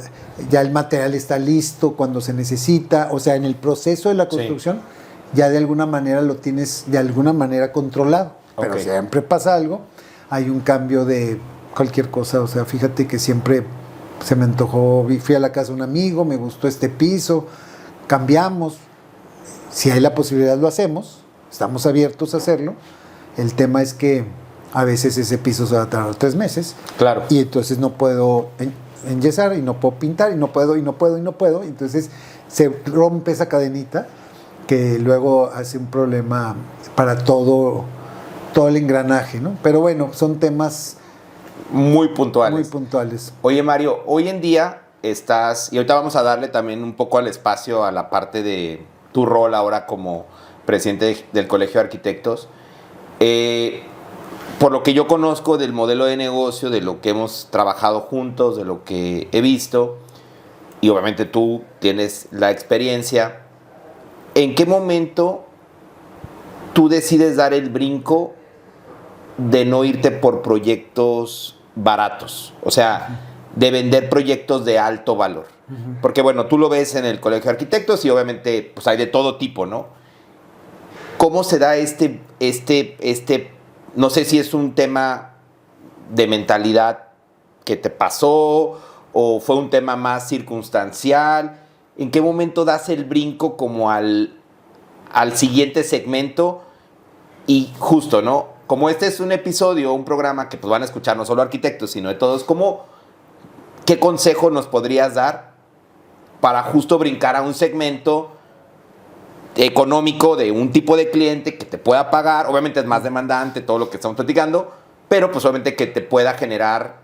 el material está listo cuando se necesita. O sea, en el proceso de la construcción, sí, ya de alguna manera lo tienes de alguna manera controlado. Pero siempre pasa algo, hay un cambio de cualquier cosa. O sea, fíjate que siempre se me antojó, fui a la casa de un amigo, me gustó este piso, cambiamos. Si hay la posibilidad lo hacemos, estamos abiertos a hacerlo. El tema es que a veces ese piso se va a tardar 3 meses. Claro. Y entonces no puedo enyesar y no puedo pintar y no puedo. Entonces se rompe esa cadenita que luego hace un problema para todo el engranaje, ¿no? Pero bueno, son temas muy puntuales. Muy puntuales. Oye, Mario, hoy en día estás, y ahorita vamos a darle también un poco al espacio a la parte de tu rol ahora como presidente del Colegio de Arquitectos. Por lo que yo conozco del modelo de negocio, de lo que hemos trabajado juntos, de lo que he visto, y obviamente tú tienes la experiencia, ¿en qué momento tú decides dar el brinco de no irte por proyectos baratos? O sea, de vender proyectos de alto valor. Porque bueno, tú lo ves en el Colegio de Arquitectos y obviamente pues hay de todo tipo, ¿no? ¿Cómo se da no sé si es un tema de mentalidad que te pasó o fue un tema más circunstancial? ¿En qué momento das el brinco como al siguiente segmento? Y justo, ¿no? Como este es un episodio, un programa que pues van a escuchar no solo arquitectos, sino de todos, ¿qué consejo nos podrías dar para justo brincar a un segmento económico de un tipo de cliente que te pueda pagar? Obviamente es más demandante todo lo que estamos platicando, pero pues obviamente que te pueda generar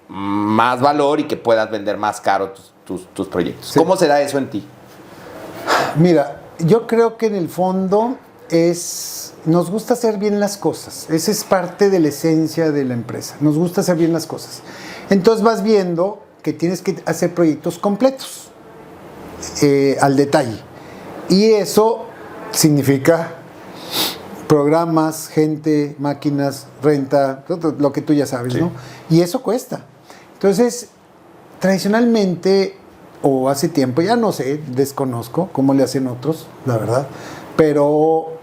más valor y que puedas vender más caro tus proyectos. Sí. ¿Cómo se da eso en ti? Mira, yo creo que en el fondo nos gusta hacer bien las cosas. Esa es parte de la esencia de la empresa. Nos gusta hacer bien las cosas. Entonces vas viendo que tienes que hacer proyectos completos, al detalle. Y eso significa programas, gente, máquinas, renta, lo que tú ya sabes, sí, ¿no? Y eso cuesta. Entonces, tradicionalmente, o hace tiempo, ya no sé, desconozco cómo le hacen otros, la verdad, pero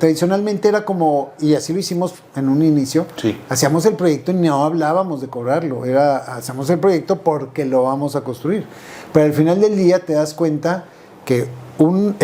tradicionalmente era como, y así lo hicimos en un inicio, sí, hacíamos el proyecto y no hablábamos de cobrarlo, hacemos el proyecto porque lo vamos a construir. Pero al final del día te das cuenta que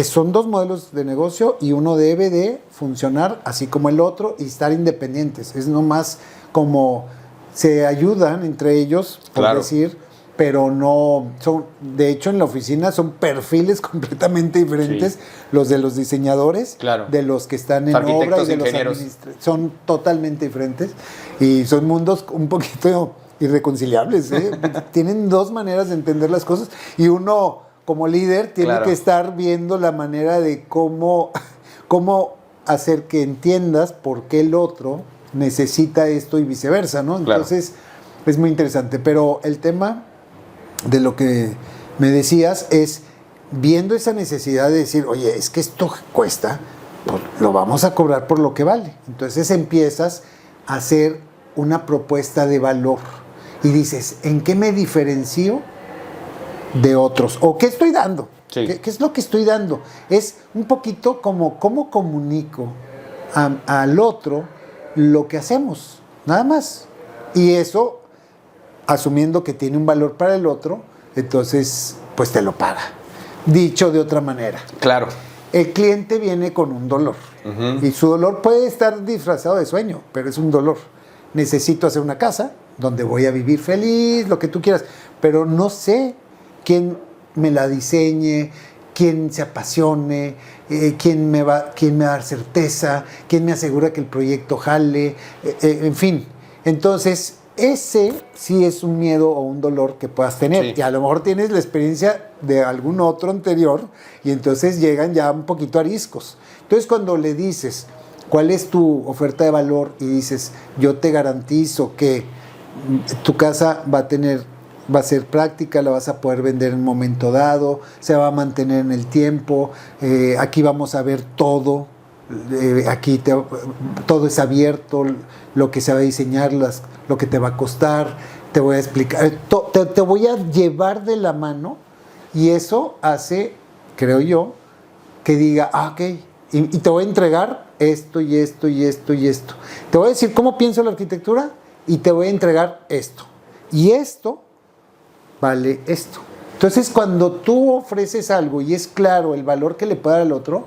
son dos modelos de negocio y uno debe de funcionar así como el otro y estar independientes. Es nomás como se ayudan entre ellos, por claro, decir, pero no son, de hecho en la oficina son perfiles completamente diferentes, sí, los de los diseñadores, claro, de los que están en obra y de los administradores, son totalmente diferentes y son mundos un poquito irreconciliables, ¿eh? Tienen dos maneras de entender las cosas y uno como líder tiene, claro, que estar viendo la manera de cómo hacer que entiendas por qué el otro necesita esto y viceversa, ¿no? Entonces, claro, es muy interesante. Pero el tema de lo que me decías es, viendo esa necesidad de decir, oye, es que esto cuesta, pues lo vamos a cobrar por lo que vale. Entonces empiezas a hacer una propuesta de valor y dices, ¿en qué me diferencio de otros? ¿O qué estoy dando? Sí. ¿Qué es lo que estoy dando? Es un poquito como cómo comunico al otro lo que hacemos, nada más. Y eso, asumiendo que tiene un valor para el otro, entonces, pues te lo paga. Dicho de otra manera. Claro. El cliente viene con un dolor. Uh-huh. Y su dolor puede estar disfrazado de sueño, pero es un dolor. Necesito hacer una casa donde voy a vivir feliz, lo que tú quieras, pero no sé quién me la diseñe, quién se apasione, quién me va a dar certeza, quién me asegura que el proyecto jale, en fin. Entonces, ese sí es un miedo o un dolor que puedas tener. Sí. Y a lo mejor tienes la experiencia de algún otro anterior y entonces llegan ya un poquito ariscos. Entonces, cuando le dices cuál es tu oferta de valor y dices, yo te garantizo que tu casa va a ser práctica, la vas a poder vender en un momento dado, se va a mantener en el tiempo, aquí vamos a ver todo, aquí todo es abierto, lo que se va a diseñar, lo que te va a costar, te voy a explicar, te voy a llevar de la mano y eso hace, creo yo, que diga, ok, y te voy a entregar esto y esto y esto y esto. Te voy a decir cómo pienso la arquitectura y te voy a entregar esto. Y esto vale esto. Entonces, cuando tú ofreces algo y es claro el valor que le puede dar al otro,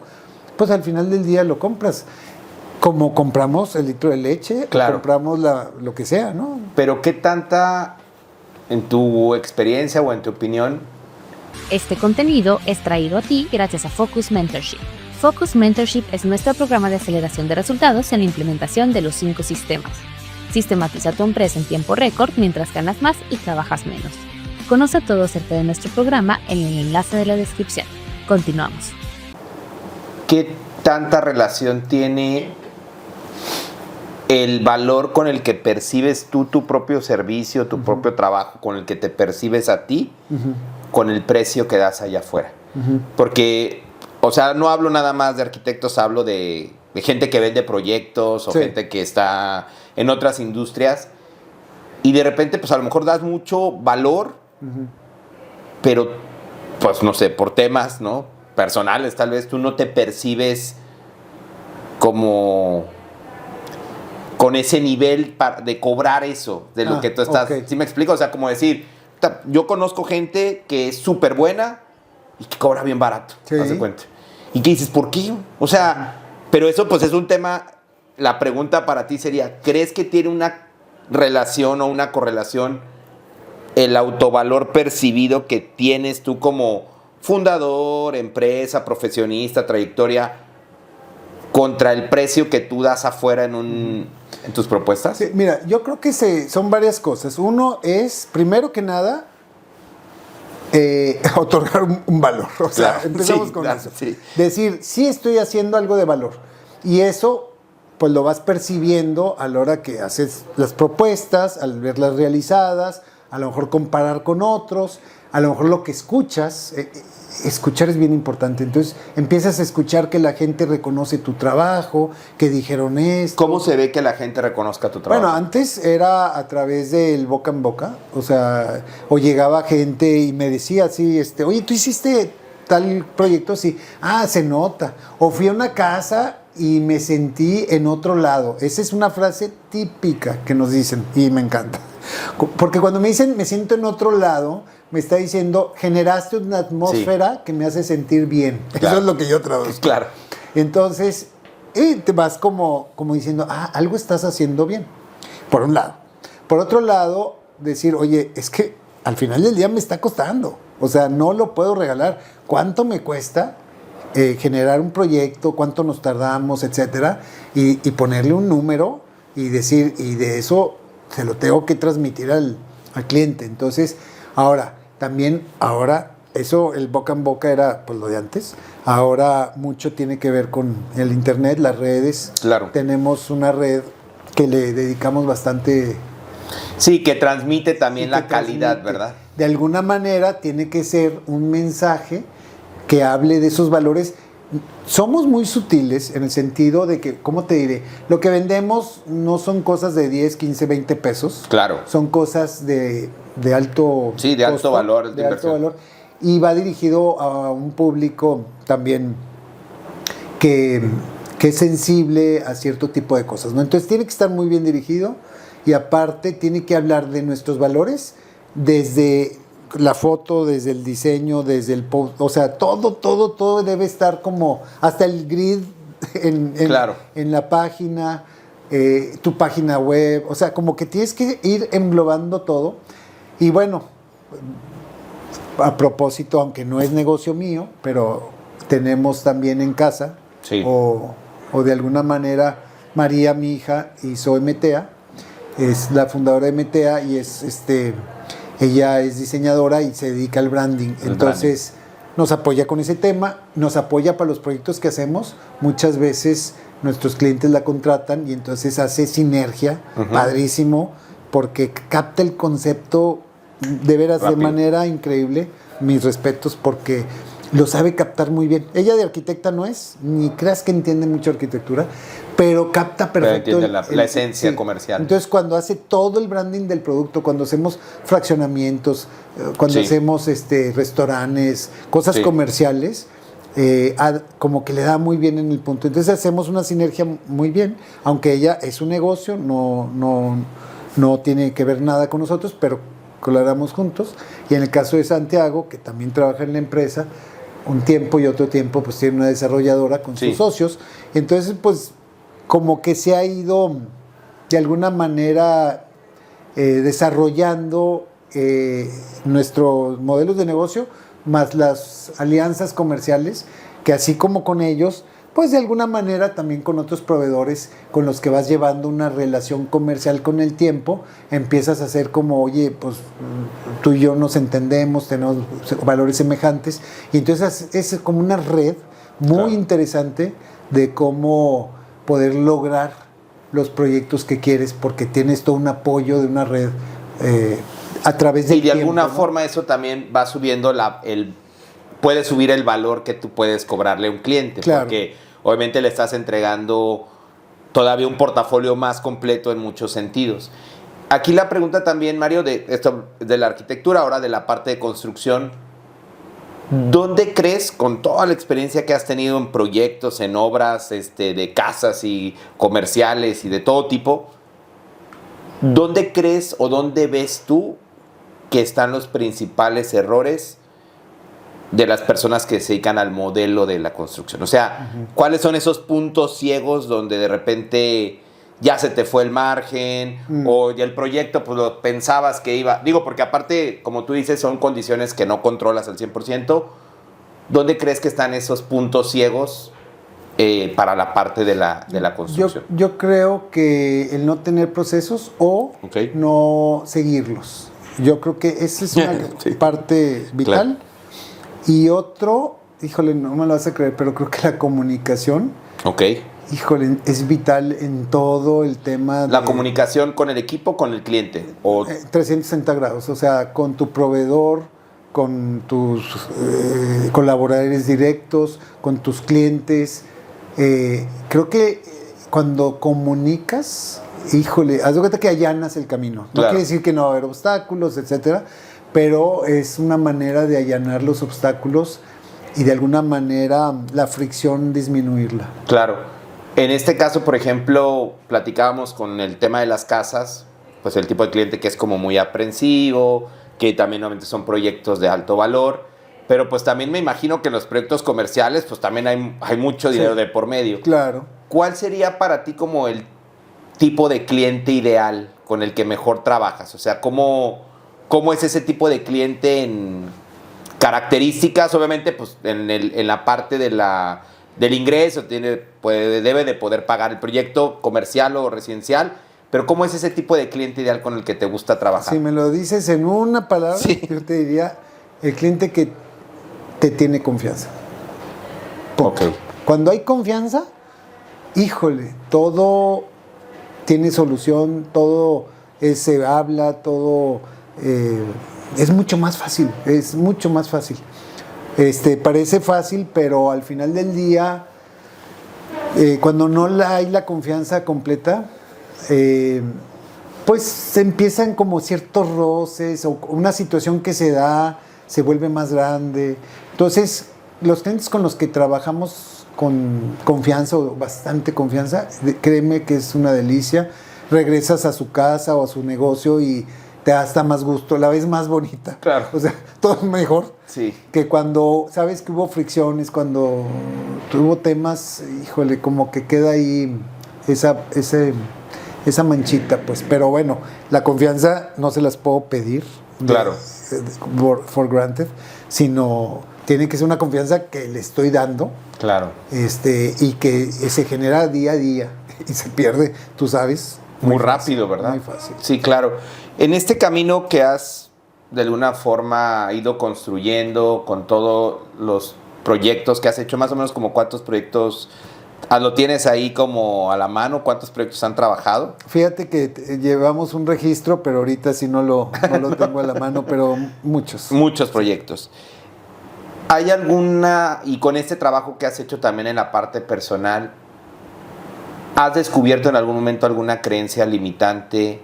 pues al final del día lo compras. Como compramos el litro de leche, claro, compramos lo que sea, ¿no? Pero ¿qué tanta, en tu experiencia o en tu opinión? Este contenido es traído a ti gracias a Focus Mentorship. Focus Mentorship es nuestro programa de aceleración de resultados en la implementación de los 5 sistemas. Sistematiza tu empresa en tiempo récord mientras ganas más y trabajas menos. Conoce todo acerca de nuestro programa en el enlace de la descripción. Continuamos. ¿Qué tanta relación tiene el valor con el que percibes tú tu propio servicio, tu propio trabajo, con el que te percibes a ti, con el precio que das allá afuera? Porque, o sea, no hablo nada más de arquitectos, hablo de gente que vende proyectos o gente que está en otras industrias. y de repente pues a lo mejor das mucho valor, pero pues no sé, por temas, ¿no?, personales tal vez tú no te percibes como con ese nivel de cobrar eso de lo que tú estás. Okay. ¿Sí me explico? O sea, como decir, yo conozco gente que es súper buena y que cobra bien barato, ¿haz de cuenta? Y que dices, ¿por qué? O sea, pero eso pues es un tema. La pregunta para ti sería, ¿crees que tiene una relación o una correlación el autovalor percibido que tienes tú como fundador, empresa, profesionista, trayectoria, contra el precio que tú das afuera en tus propuestas? Sí, mira, yo creo que son varias cosas. Uno es, primero que nada, otorgar un valor. O sea, empezamos con eso. Sí. Decir, sí estoy haciendo algo de valor. Y eso, pues lo vas percibiendo a la hora que haces las propuestas, al verlas realizadas, a lo mejor comparar con otros, a lo mejor lo que escuchas. Escuchar es bien importante. Entonces empiezas a escuchar que la gente reconoce tu trabajo, que dijeron esto. ¿Cómo se ve que la gente reconozca tu trabajo? Bueno, antes era a través del boca en boca, o sea, o llegaba gente y me decía así, oye, ¿tú hiciste tal proyecto? Sí. Ah, se nota. O fui a una casa y me sentí en otro lado. Esa es una frase típica que nos dicen y me encanta. Porque cuando me dicen me siento en otro lado, me está diciendo, generaste una atmósfera que me hace sentir bien. Claro. Eso es lo que yo traduzco. Claro. Entonces, te vas como diciendo, algo estás haciendo bien, por un lado. Por otro lado, decir, oye, es que al final del día me está costando. O sea, no lo puedo regalar. ¿Cuánto me cuesta generar un proyecto? ¿Cuánto nos tardamos? Etcétera. Y ponerle un número y decir, y de eso se lo tengo que transmitir al cliente. Entonces, ahora, eso, el boca en boca era pues lo de antes. Ahora mucho tiene que ver con el internet, las redes. Claro. Tenemos una red que le dedicamos bastante. Sí, que transmite también la calidad, ¿verdad? De alguna manera tiene que ser un mensaje que hable de esos valores. Somos muy sutiles en el sentido de que, ¿cómo te diré? Lo que vendemos no son cosas de 10, 15, 20 pesos. Claro. Son cosas de alto Sí, de costo, alto valor. De alto valor. Y va dirigido a un público también que es sensible a cierto tipo de cosas, ¿no? Entonces tiene que estar muy bien dirigido y aparte tiene que hablar de nuestros valores desde la foto, desde el diseño, desde el post, o sea, todo debe estar como, hasta el grid claro. en la página, tu página web, o sea, como que tienes que ir englobando todo. Y bueno, a propósito, aunque no es negocio mío, pero tenemos también en casa, sí. o de alguna manera, María, mi hija, hizo MTA, es la fundadora de MTA y ella es diseñadora y se dedica al branding. Entonces nos apoya con ese tema, nos apoya para los proyectos que hacemos. Muchas veces nuestros clientes la contratan y entonces hace sinergia, padrísimo, porque capta el concepto de veras rápido, de manera increíble. Mis respetos, porque lo sabe captar muy bien. Ella de arquitecta no es, ni creas que entiende mucho arquitectura, pero capta perfecto la esencia comercial. Entonces, cuando hace todo el branding del producto, cuando hacemos fraccionamientos, cuando hacemos restaurantes, cosas comerciales, como que le da muy bien en el punto. Entonces, hacemos una sinergia muy bien, aunque ella es un negocio, no tiene que ver nada con nosotros, pero colaboramos juntos. Y en el caso de Santiago, que también trabaja en la empresa, un tiempo y otro tiempo, pues tiene una desarrolladora con sus socios. Entonces, pues, como que se ha ido de alguna manera desarrollando nuestros modelos de negocio, más las alianzas comerciales, que así como con ellos, pues de alguna manera también con otros proveedores con los que vas llevando una relación comercial con el tiempo, empiezas a hacer como, oye, pues tú y yo nos entendemos, tenemos valores semejantes, y entonces es como una red muy interesante de cómo poder lograr los proyectos que quieres, porque tienes todo un apoyo de una red a través del tiempo. Y de alguna forma eso también va subiendo puede subir el valor que tú puedes cobrarle a un cliente, claro, porque obviamente le estás entregando todavía un portafolio más completo en muchos sentidos. Aquí la pregunta también, Mario, de esto de la arquitectura, ahora de la parte de construcción. ¿Dónde crees, con toda la experiencia que has tenido en proyectos, en obras de casas y comerciales y de todo tipo, dónde crees o dónde ves tú que están los principales errores de las personas que se dedican al modelo de la construcción? O sea, ¿cuáles son esos puntos ciegos donde de repente ya se te fue el margen o ya el proyecto pues lo pensabas que iba? Digo, porque aparte, como tú dices, son condiciones que no controlas al 100%. ¿Dónde crees que están esos puntos ciegos para la parte de la construcción? Yo creo que el no tener procesos o no seguirlos. Yo creo que esa es una parte vital. Claro. Y otro, híjole, no me lo vas a creer, pero creo que la comunicación, híjole, es vital en todo el tema. ¿La comunicación con el equipo, con el cliente? ¿O? 360 grados, o sea, con tu proveedor, con tus colaboradores directos, con tus clientes. Creo que cuando comunicas, híjole, haz de cuenta que allanas el camino. No quiere decir que no va a haber obstáculos, etcétera, pero es una manera de allanar los obstáculos y de alguna manera la fricción disminuirla. Claro. En este caso, por ejemplo, platicábamos con el tema de las casas, pues el tipo de cliente que es como muy aprensivo, que también obviamente son proyectos de alto valor, pero pues también me imagino que en los proyectos comerciales pues también hay mucho dinero de por medio. Claro. ¿Cuál sería para ti como el tipo de cliente ideal con el que mejor trabajas? O sea, ¿cómo es ese tipo de cliente en características? Obviamente, pues en la parte del ingreso, debe de poder pagar el proyecto comercial o residencial, pero ¿cómo es ese tipo de cliente ideal con el que te gusta trabajar? Si me lo dices en una palabra, yo te diría el cliente que te tiene confianza. Cuando hay confianza, híjole, todo tiene solución, todo se habla, todo es mucho más fácil, parece fácil, pero al final del día, cuando no hay la confianza completa, pues se empiezan como ciertos roces o una situación que se da, se vuelve más grande. Entonces, los clientes con los que trabajamos con confianza o bastante confianza, créeme que es una delicia. Regresas a su casa o a su negocio y te da hasta más gusto, la ves más bonita. Claro. O sea, todo es mejor que cuando sabes que hubo fricciones, cuando tuvo temas, híjole, como que queda ahí esa manchita, pues. Pero bueno, la confianza no se las puedo pedir. Claro. For granted, sino tiene que ser una confianza que le estoy dando. Claro. Y que se genera día a día y se pierde, tú sabes. Muy rápido, ¿verdad? Muy fácil. Sí, claro. En este camino que has de alguna forma ido construyendo con todos los proyectos que has hecho, más o menos como cuántos proyectos lo tienes ahí como a la mano, cuántos proyectos han trabajado. Fíjate que llevamos un registro, pero ahorita sí no lo tengo a la mano, pero muchos. Muchos proyectos. ¿Hay alguna, y con este trabajo que has hecho también en la parte personal, has descubierto en algún momento alguna creencia limitante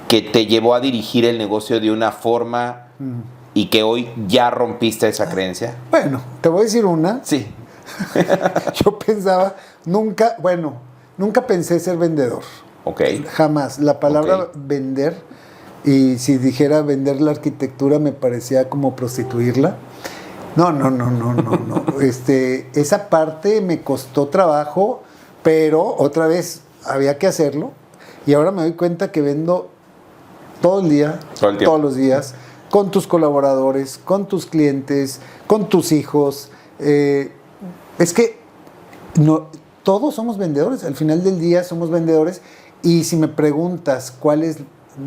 que te llevó a dirigir el negocio de una forma y que hoy ya rompiste esa creencia? Bueno, te voy a decir una. Sí. Yo pensaba, nunca pensé ser vendedor. Ok. Jamás. La palabra vender, y si dijera vender la arquitectura me parecía como prostituirla. No. Esa parte me costó trabajo, pero otra vez había que hacerlo. Y ahora me doy cuenta que vendo todo el día, todos los días, con tus colaboradores, con tus clientes, con tus hijos. Es que todos somos vendedores, al final del día somos vendedores, y si me preguntas cuál es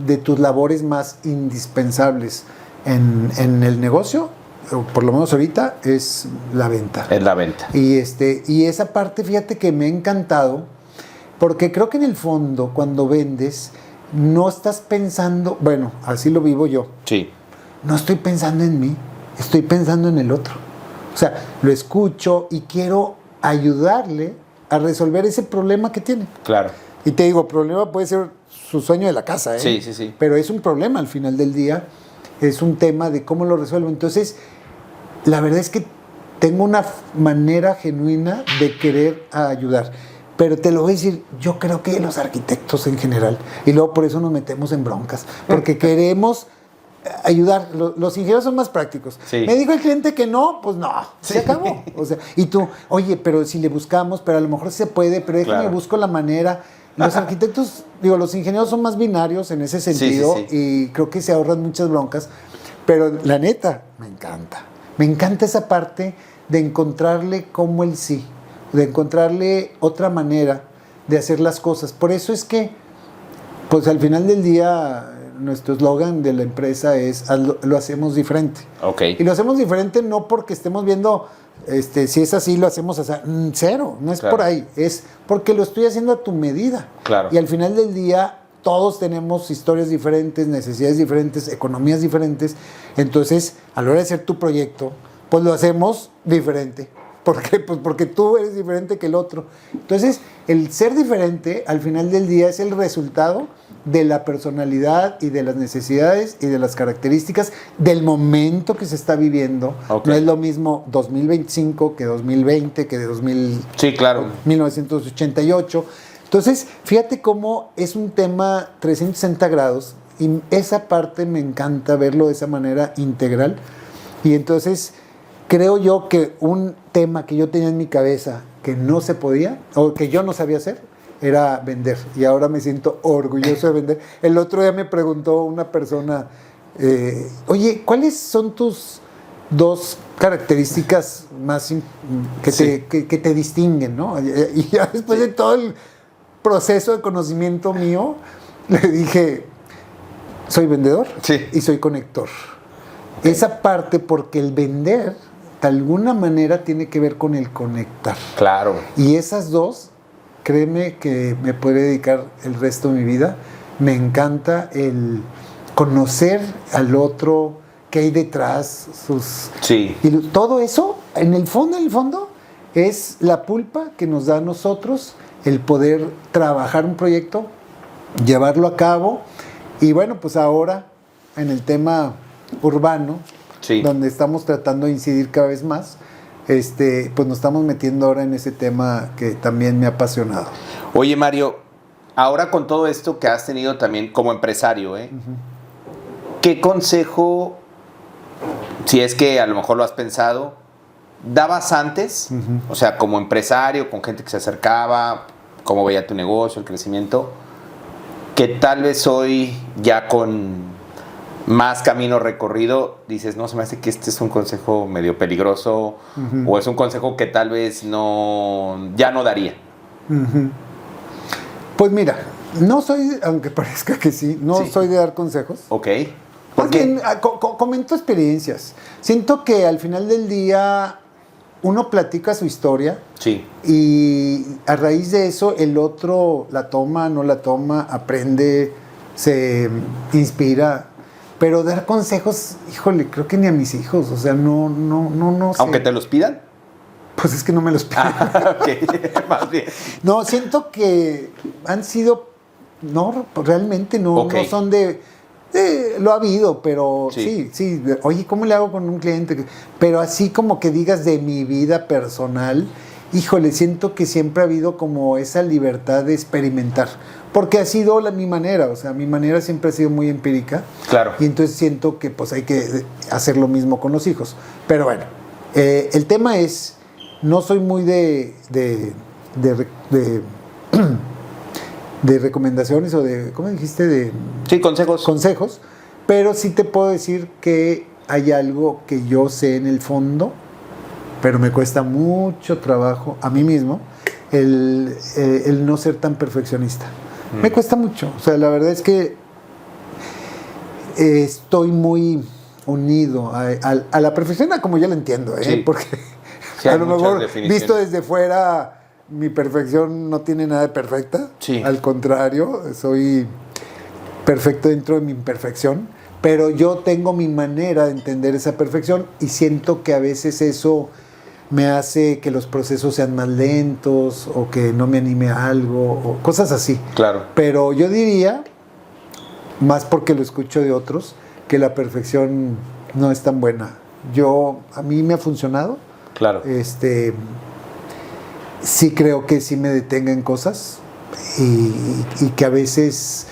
de tus labores más indispensables en el negocio, o por lo menos ahorita, es la venta. Es la venta. Y esa parte, fíjate que me ha encantado, porque creo que en el fondo, cuando vendes, no estás pensando, bueno, así lo vivo yo. Sí. No estoy pensando en mí, estoy pensando en el otro. O sea, lo escucho y quiero ayudarle a resolver ese problema que tiene. Claro. Y te digo, problema puede ser su sueño de la casa, ¿eh? Sí, sí, sí. Pero es un problema al final del día, es un tema de cómo lo resuelvo. Entonces, la verdad es que tengo una manera genuina de querer ayudar. Pero te lo voy a decir, yo creo que los arquitectos en general, y luego por eso nos metemos en broncas, porque queremos ayudar. Los ingenieros son más prácticos. Sí. Me dijo el cliente que no, pues no, se acabó. O sea, y tú, oye, pero si le buscamos, pero a lo mejor se puede, pero déjame busco la manera. Los arquitectos, digo, los ingenieros son más binarios en ese sentido, y creo que se ahorran muchas broncas, pero la neta, me encanta. Me encanta esa parte de encontrarle como el sí, de encontrarle otra manera de hacer las cosas. Por eso es que, pues al final del día, nuestro eslogan de la empresa es lo hacemos diferente. Okay. Y lo hacemos diferente no porque estemos viendo, si es así, lo hacemos así. Cero, no es por ahí. Es porque lo estoy haciendo a tu medida. Claro. Y al final del día, todos tenemos historias diferentes, necesidades diferentes, economías diferentes. Entonces, a la hora de hacer tu proyecto, pues lo hacemos diferente. ¿Por qué? Pues porque tú eres diferente que el otro. Entonces, el ser diferente, al final del día, es el resultado de la personalidad y de las necesidades y de las características del momento que se está viviendo. Okay. No es lo mismo 2025 que 2020, que de 1988. Entonces, fíjate cómo es un tema 360 grados y esa parte me encanta verlo de esa manera integral. Y entonces, creo yo que un tema que yo tenía en mi cabeza que no se podía, o que yo no sabía hacer, era vender. Y ahora me siento orgulloso de vender. El otro día me preguntó una persona, oye, ¿cuáles son tus 2 características más que te distinguen, ¿no? Y ya después de todo el proceso de conocimiento mío, le dije, soy vendedor y soy conector. Okay. Esa parte, porque el vender, de alguna manera, tiene que ver con el conectar. Claro. Y esas 2, créeme que me puedo dedicar el resto de mi vida. Me encanta el conocer al otro, qué hay detrás, y todo eso, en el fondo, es la pulpa que nos da a nosotros el poder trabajar un proyecto, llevarlo a cabo. Y bueno, pues ahora, en el tema urbano, donde estamos tratando de incidir cada vez más, pues nos estamos metiendo ahora en ese tema que también me ha apasionado. Oye, Mario, ahora con todo esto que has tenido también como empresario, ¿qué consejo, si es que a lo mejor lo has pensado, dabas antes? O sea, como empresario, con gente que se acercaba, cómo veía tu negocio, el crecimiento, que tal vez hoy ya con más camino recorrido, dices, no, se me hace que este es un consejo medio peligroso, o es un consejo que tal vez ya no daría. Pues mira, no soy, aunque parezca que sí, soy de dar consejos. Ok. Porque comento experiencias. Siento que al final del día uno platica su historia. Sí. Y a raíz de eso el otro la toma, no la toma, aprende, se inspira. Pero dar consejos, híjole, creo que ni a mis hijos, o sea, no sé. ¿Aunque te los pidan? Pues es que no me los piden. Ok, más bien. No, siento que han sido, realmente no son lo ha habido, pero sí, oye, ¿cómo le hago con un cliente? Pero así como que digas de mi vida personal, híjole, siento que siempre ha habido como esa libertad de experimentar. Porque ha sido mi manera, o sea, mi manera siempre ha sido muy empírica. Claro. Y entonces siento que pues hay que hacer lo mismo con los hijos. Pero bueno, el tema es, no soy muy de recomendaciones o de, ¿cómo dijiste? Sí, consejos. Consejos, pero sí te puedo decir que hay algo que yo sé en el fondo, pero me cuesta mucho trabajo a mí mismo el no ser tan perfeccionista. Me cuesta mucho, o sea, la verdad es que estoy muy unido a la perfección, como yo la entiendo, porque a lo mejor visto desde fuera mi perfección no tiene nada de perfecta, al contrario, soy perfecto dentro de mi imperfección, pero yo tengo mi manera de entender esa perfección y siento que a veces eso me hace que los procesos sean más lentos o que no me anime a algo o cosas así. Claro. Pero yo diría, más porque lo escucho de otros, que la perfección no es tan buena. A mí me ha funcionado. Claro. Sí creo que sí me detenga en cosas y que a veces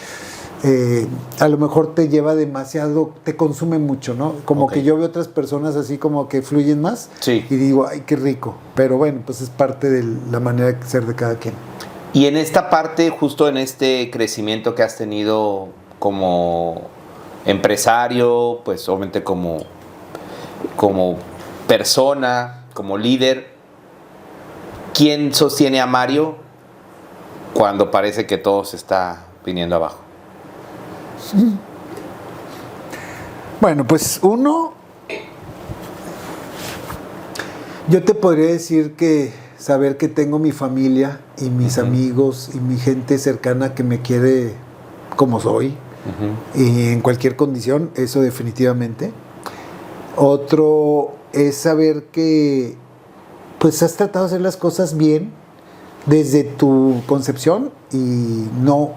a lo mejor te lleva demasiado, te consume mucho, ¿no? Como que yo veo otras personas así como que fluyen más y digo, ay, qué rico. Pero bueno, pues es parte de la manera de ser de cada quien. Y en esta parte, justo en este crecimiento que has tenido como empresario, pues obviamente como persona, como líder, ¿quién sostiene a Mario cuando parece que todo se está viniendo abajo? Bueno, pues yo te podría decir que saber que tengo mi familia y mis amigos y mi gente cercana que me quiere como soy y en cualquier condición, eso definitivamente. Otro es saber que pues has tratado de hacer las cosas bien desde tu concepción y no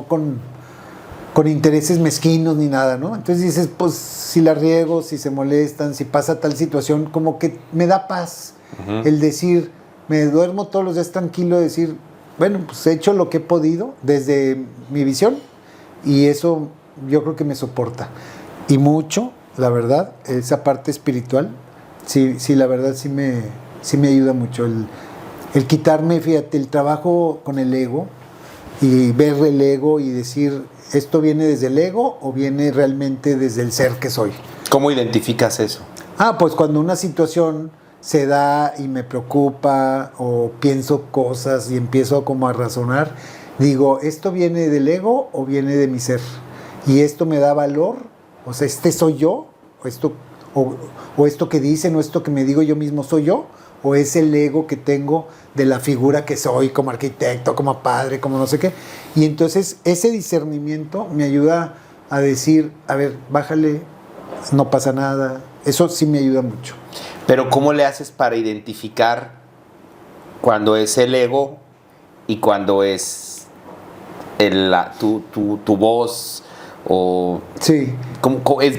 con intereses mezquinos ni nada, ¿no? Entonces dices, pues si la riego, si se molestan, si pasa tal situación, como que me da paz el decir, me duermo todos los días tranquilo, decir, bueno, pues he hecho lo que he podido desde mi visión y eso yo creo que me soporta. Y mucho, la verdad, esa parte espiritual, sí, la verdad sí me ayuda mucho. El quitarme, fíjate, el trabajo con el ego y ver el ego y decir, ¿esto viene desde el ego o viene realmente desde el ser que soy? ¿Cómo identificas eso? Pues cuando una situación se da y me preocupa o pienso cosas y empiezo como a razonar, digo, ¿esto viene del ego o viene de mi ser? Y esto me da valor, o sea, ¿este soy yo? ¿O esto que dicen o esto que me digo yo mismo soy yo? ¿O es el ego que tengo de la figura que soy como arquitecto, como padre, como no sé qué? Y entonces ese discernimiento me ayuda a decir, a ver, bájale, no pasa nada. Eso sí me ayuda mucho. Pero ¿cómo le haces para identificar cuando es el ego y cuando es tu voz? Sí.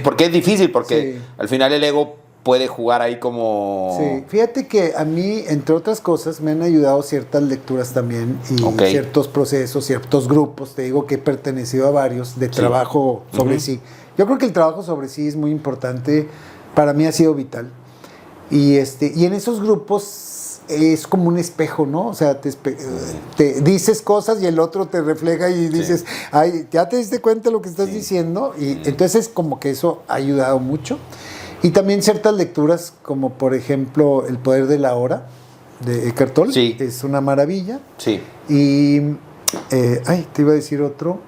Porque es difícil, porque al final el ego puede jugar ahí como... Sí, fíjate que a mí, entre otras cosas, me han ayudado ciertas lecturas también y ciertos procesos, ciertos grupos, te digo que he pertenecido a varios, de trabajo sobre sí. Yo creo que el trabajo sobre sí es muy importante, para mí ha sido vital. Y en esos grupos es como un espejo, ¿no? O sea, te dices cosas y el otro te refleja y dices, ay, ¿ya te diste cuenta de lo que estás diciendo? Y entonces como que eso ha ayudado mucho. Y también ciertas lecturas, como por ejemplo El poder de la hora, de Eckhart Tolle, es una maravilla. Sí. Y, te iba a decir otro.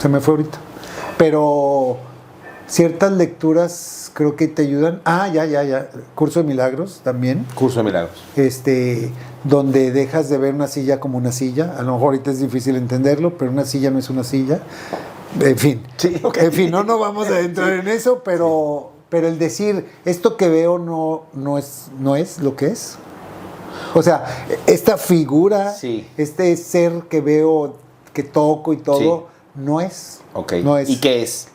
Se me fue ahorita. Pero ciertas lecturas creo que te ayudan. Curso de Milagros también. Curso de Milagros. Donde dejas de ver una silla como una silla. A lo mejor ahorita es difícil entenderlo, pero una silla no es una silla. En fin, en fin, no vamos a entrar en eso, pero el decir, esto que veo no es lo que es. O sea, esta figura, este ser que veo, que toco y todo, no es. No es. ¿Y qué es?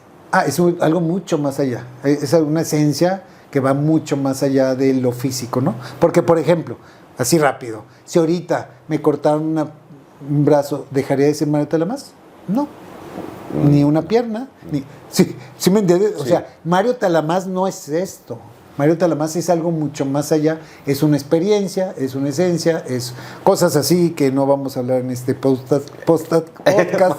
Es algo mucho más allá. Es una esencia que va mucho más allá de lo físico, ¿no? Porque, por ejemplo, así rápido, si ahorita me cortaron un brazo, ¿dejaría de ser Mario Talamás? No. Ni una pierna, ¿sí me entiendes? O sea, Mario Talamás no es esto. Mario Talamás es algo mucho más allá, es una experiencia, es una esencia, es cosas así que no vamos a hablar en este podcast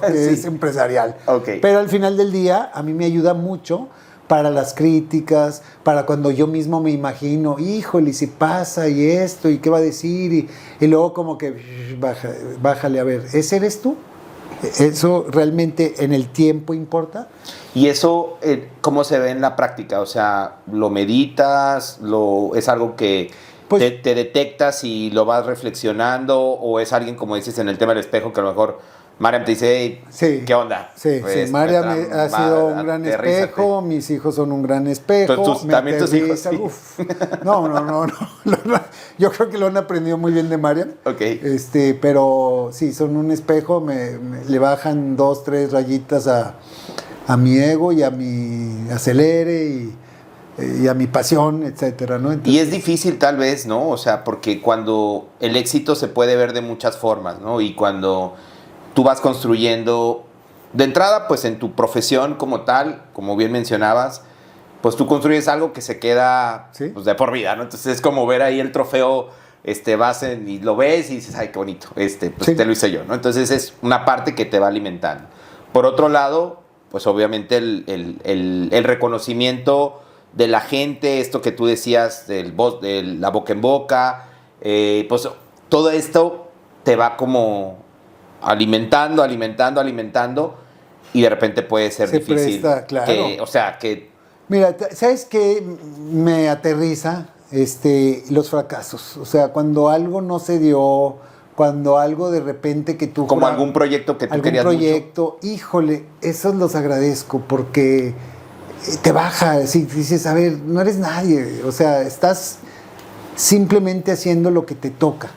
que es empresarial. Pero al final del día a mí me ayuda mucho para las críticas, para cuando yo mismo me imagino, híjole, si pasa y esto, y qué va a decir, y luego como que bájale, a ver, ¿ese eres tú? ¿Eso realmente en el tiempo importa? ¿Y eso cómo se ve en la práctica? O sea, ¿lo meditas? ¿Es algo que te detectas y lo vas reflexionando? ¿O es alguien, como dices, en el tema del espejo, que a lo mejor Mariam te dice, hey, sí, ¿qué onda? Sí, pues, sí. Mariam ha sido un gran espejo, mis hijos son un gran espejo. También tus hijos. Sí. No. Yo creo que lo han aprendido muy bien de Mariam. Ok. Pero sí, son un espejo, le bajan 2, 3 rayitas a mi ego y a mi acelere y a mi pasión, etcétera, ¿no? Entonces, y es difícil tal vez, ¿no? O sea, porque cuando el éxito se puede ver de muchas formas, ¿no? Y cuando tú vas construyendo, de entrada, pues en tu profesión como tal, como bien mencionabas, pues tú construyes algo que se queda, ¿sí?, pues de por vida, ¿no? Entonces es como ver ahí el trofeo, vas y lo ves y dices, ay, qué bonito, pues sí, te lo hice yo, ¿no? Entonces es una parte que te va alimentando. Por otro lado, pues obviamente el reconocimiento de la gente, esto que tú decías, de la boca en boca, pues todo esto te va como alimentando, y de repente puede ser difícil. Presta, claro. Mira, ¿sabes qué me aterriza? Los fracasos. O sea, cuando algo no se dio, cuando algo de repente que tú... Como algún proyecto que tú querías mucho. Algún proyecto, híjole, esos los agradezco porque te baja, así dices, a ver, no eres nadie, o sea, estás simplemente haciendo lo que te toca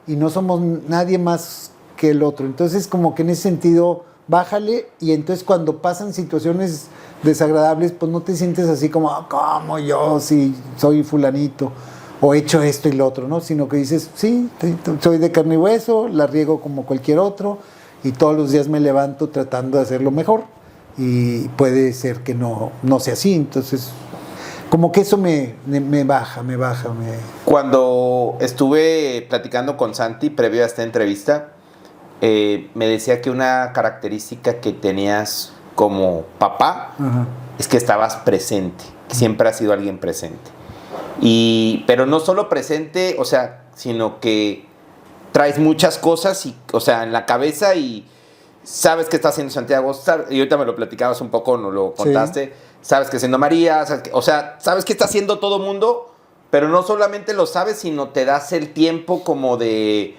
y no somos nadie más que el otro. Entonces, como que en ese sentido, bájale, y entonces cuando pasan situaciones desagradables, pues no te sientes así como, ¿cómo yo si soy fulanito? O he hecho esto y lo otro, ¿no? Sino que dices, sí, soy de carne y hueso, la riego como cualquier otro, y todos los días me levanto tratando de hacerlo mejor. Y puede ser que no sea así, entonces como que eso me baja. Cuando estuve platicando con Santi previo a esta entrevista, me decía que una característica que tenías como papá, ajá, es que estabas presente, que siempre has sido alguien presente. Pero no solo presente, o sea, sino que traes muchas cosas en la cabeza y sabes qué está haciendo Santiago, y ahorita me lo platicabas un poco, nos lo contaste, sí, sabes qué está haciendo María, sabes qué está haciendo todo mundo, pero no solamente lo sabes, sino te das el tiempo como de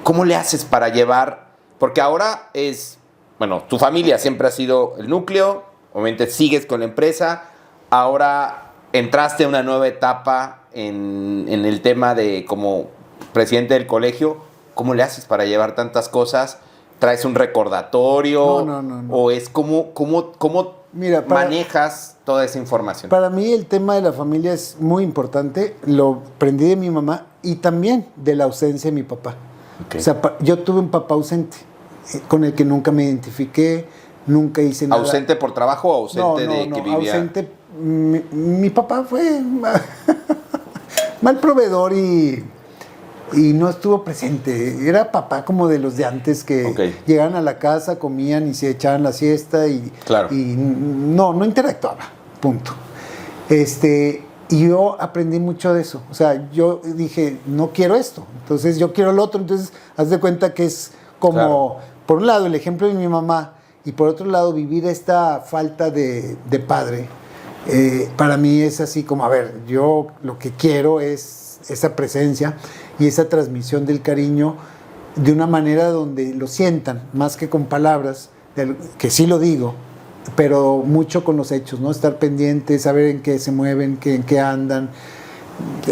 cómo le haces para llevar, porque ahora tu familia siempre ha sido el núcleo, obviamente sigues con la empresa, ahora entraste a una nueva etapa en el tema de como presidente del colegio. ¿Cómo le haces para llevar tantas cosas? ¿Traes un recordatorio? No. ¿O es cómo manejas toda esa información? Para mí el tema de la familia es muy importante. Lo aprendí de mi mamá y también de la ausencia de mi papá. Okay. O sea, yo tuve un papá ausente, con el que nunca me identifiqué, nunca hice nada. ¿Ausente por trabajo o ausente de que vivía? Ausente. Mi papá fue mal proveedor y no estuvo presente. Era papá como de los de antes que okay, llegaban a la casa, comían y se echaban la siesta y no interactuaba, punto. Y yo aprendí mucho de eso. O sea, yo dije, no quiero esto, entonces yo quiero lo otro. Entonces, haz de cuenta que es como, por un lado, el ejemplo de mi mamá, y por otro lado, vivir esta falta de padre. Para mí es así como, a ver, yo lo que quiero es esa presencia y esa transmisión del cariño de una manera donde lo sientan, más que con palabras, que sí lo digo, pero mucho con los hechos, ¿no? Estar pendiente, saber en qué se mueven, en qué andan.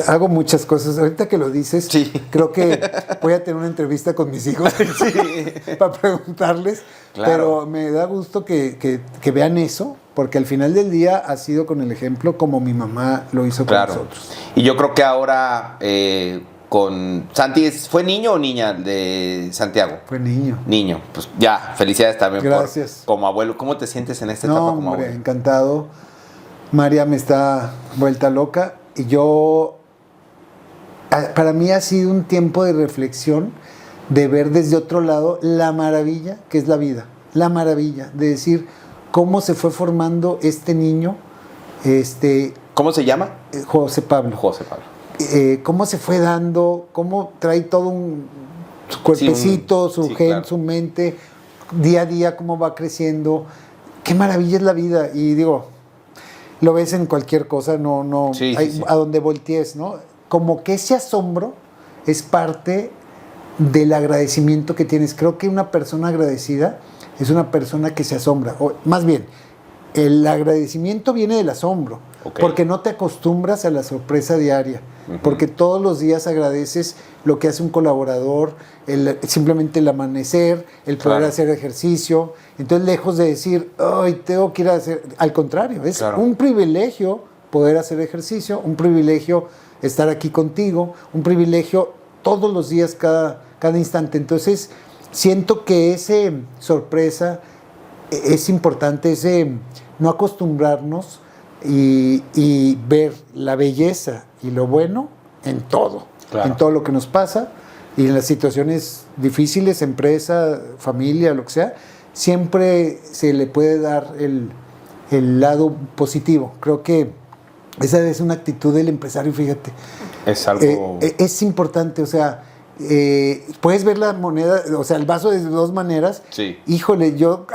Hago muchas cosas. Ahorita que lo dices, sí, creo que voy a tener una entrevista con mis hijos para preguntarles, pero me da gusto que vean eso, porque al final del día ha sido con el ejemplo como mi mamá lo hizo con nosotros. Y yo creo que ahora con Santi, ¿fue niño o niña de Santiago? Fue niño. Niño, pues ya, felicidades también. Gracias. Como abuelo. ¿Cómo te sientes en esta etapa como abuelo? Encantado. María me está vuelta loca y para mí ha sido un tiempo de reflexión, de ver desde otro lado la maravilla que es la vida, la maravilla de decir cómo se fue formando este niño. ¿Cómo se llama? José Pablo. José Pablo. Cómo se fue dando, cómo trae todo su cuerpecito, su gen, su mente, día a día, cómo va creciendo. Qué maravilla es la vida. Y digo, lo ves en cualquier cosa, a donde voltees, ¿no? Como que ese asombro es parte del agradecimiento que tienes. Creo que una persona agradecida es una persona que se asombra, o más bien, el agradecimiento viene del asombro, porque no te acostumbras a la sorpresa diaria, porque todos los días agradeces lo que hace un colaborador, simplemente el amanecer, el poder hacer ejercicio. Entonces, lejos de decir, ay, tengo que ir a hacer, al contrario, es un privilegio poder hacer ejercicio, un privilegio estar aquí contigo, un privilegio todos los días, cada instante. Entonces, siento que esa sorpresa es importante, ese no acostumbrarnos y ver la belleza y lo bueno en todo, en todo lo que nos pasa y en las situaciones difíciles, empresa, familia, lo que sea, siempre se le puede dar el lado positivo. Creo que esa es una actitud del empresario, fíjate. Es algo... es importante, o sea, puedes ver la moneda, o sea, el vaso de dos maneras. Sí. Híjole, yo